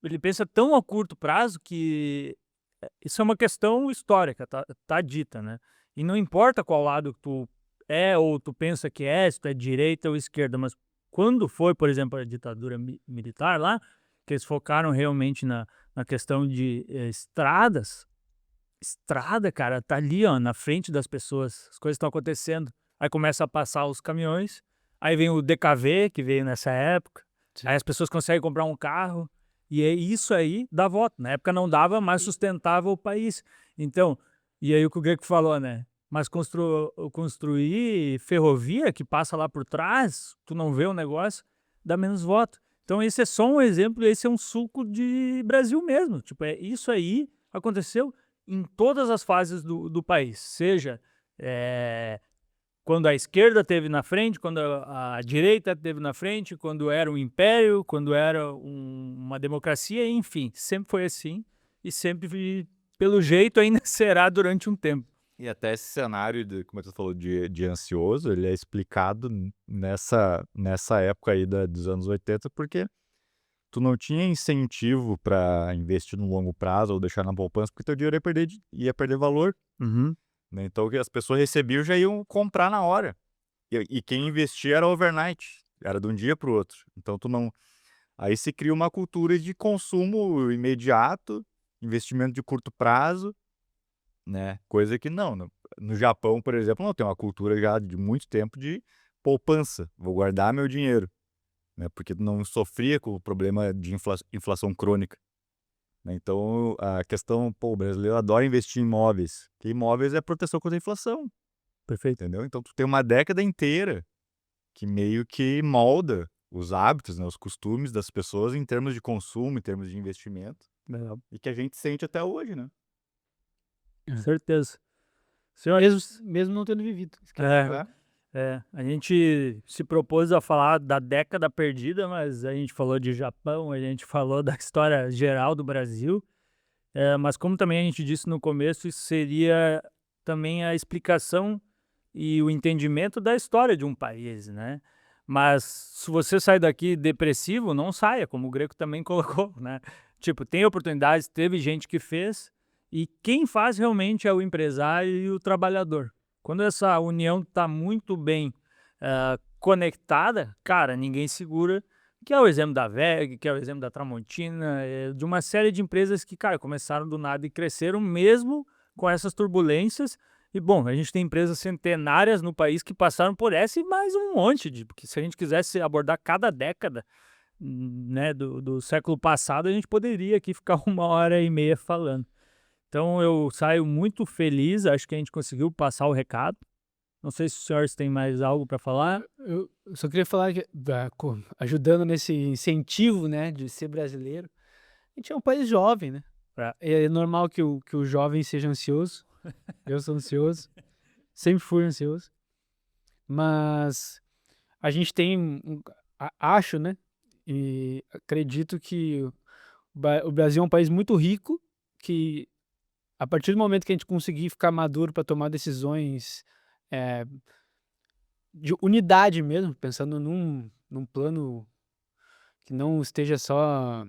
ele pensa tão a curto prazo que isso é uma questão histórica, tá dita, né? E não importa qual lado tu é ou tu pensa que é, se tu é direita ou esquerda, mas quando foi, por exemplo, a ditadura militar lá, que eles focaram realmente na questão de estradas, estrada, cara, tá ali, ó, na frente das pessoas, as coisas estão acontecendo. Aí começa a passar os caminhões, aí vem o DKV, que veio nessa época, Sim. aí as pessoas conseguem comprar um carro, e é isso aí dá voto. Na época não dava, mas sustentava o país. Então, e aí o que o Greco falou, né? Mas construir ferrovia que passa lá por trás, tu não vê o negócio, dá menos voto. Então esse é só um exemplo, esse é um suco de Brasil mesmo. Tipo, é isso aí aconteceu em todas as fases do país, seja quando a esquerda teve na frente, quando a direita teve na frente, quando era um império, quando era uma democracia, enfim, sempre foi assim e sempre, pelo jeito, ainda será durante um tempo. E até esse cenário, como tu falou, de ansioso, ele é explicado nessa época aí dos anos 80, porque tu não tinha incentivo para investir no longo prazo ou deixar na poupança, porque teu dinheiro ia perder valor, né? Então, o que as pessoas recebiam já iam comprar na hora. E quem investia era overnight, era de um dia para o outro. Então, aí se cria uma cultura de consumo imediato, investimento de curto prazo, né? Coisa que não. No Japão, por exemplo, não tem uma cultura já de muito tempo de poupança. Vou guardar meu dinheiro, né? Porque não sofria com o problema de inflação crônica, né? Então, a questão, pô, o brasileiro adora investir em imóveis. Que imóveis é proteção contra a inflação, Perfeito. entendeu? Então, tu tem uma década inteira que meio que molda os hábitos, né, os costumes das pessoas em termos de consumo, em termos de investimento, e que a gente sente até hoje, né? Com certeza. Senhores, Mesmo não tendo vivido. a gente se propôs a falar da década perdida, mas a gente falou de Japão, a gente falou da história geral do Brasil, mas como também a gente disse no começo, isso seria também a explicação e o entendimento da história de um país, né? Mas se você sai daqui depressivo, não saia, como o Greco também colocou, né? Tipo, tem oportunidades, teve gente que fez, e quem faz realmente é o empresário e o trabalhador. Quando essa união está muito bem conectada, cara, ninguém segura, que é o exemplo da WEG, que é o exemplo da Tramontina, de uma série de empresas que, cara, começaram do nada e cresceram mesmo com essas turbulências. E, bom, a gente tem empresas centenárias no país que passaram por essa e mais um monte, porque se a gente quisesse abordar cada década, né, do século passado, a gente poderia aqui ficar 1h30 falando. Então eu saio muito feliz, acho que a gente conseguiu passar o recado. Não sei se os senhores têm mais algo para falar. Eu só queria falar que, ajudando nesse incentivo, né, de ser brasileiro, a gente é um país jovem, né? É normal que o jovem seja ansioso. Eu sou ansioso, sempre fui ansioso. Mas a gente tem, acho, né, e acredito que o Brasil é um país muito rico, que a partir do momento que a gente conseguir ficar maduro para tomar decisões de unidade mesmo, pensando num plano que não esteja só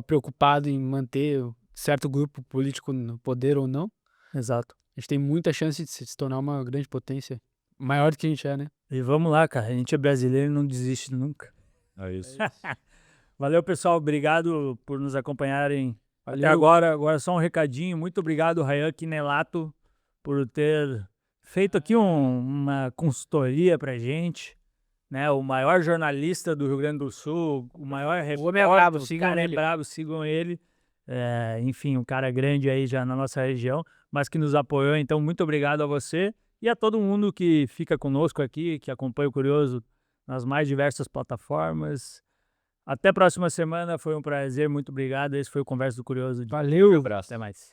preocupado em manter certo grupo político no poder ou não, Exato. a gente tem muita chance de se tornar uma grande potência, maior do que a gente é, né? E vamos lá, cara, a gente é brasileiro e não desiste nunca. É isso. Valeu, pessoal, obrigado por nos acompanharem até Valeu. agora. Agora só um recadinho, muito obrigado, Rayan Quinelato, por ter feito aqui uma consultoria pra gente, né? O maior jornalista do Rio Grande do Sul, o maior repórter, homem é brabo, o sigam cara ele. é brabo, sigam ele. Enfim, um cara grande aí já na nossa região, mas que nos apoiou, então muito obrigado a você e a todo mundo que fica conosco aqui, que acompanha o Curioso nas mais diversas plataformas. Até a próxima semana, foi um prazer, muito obrigado. Esse foi o Conversa do Curioso. Valeu. Abraço. Até mais.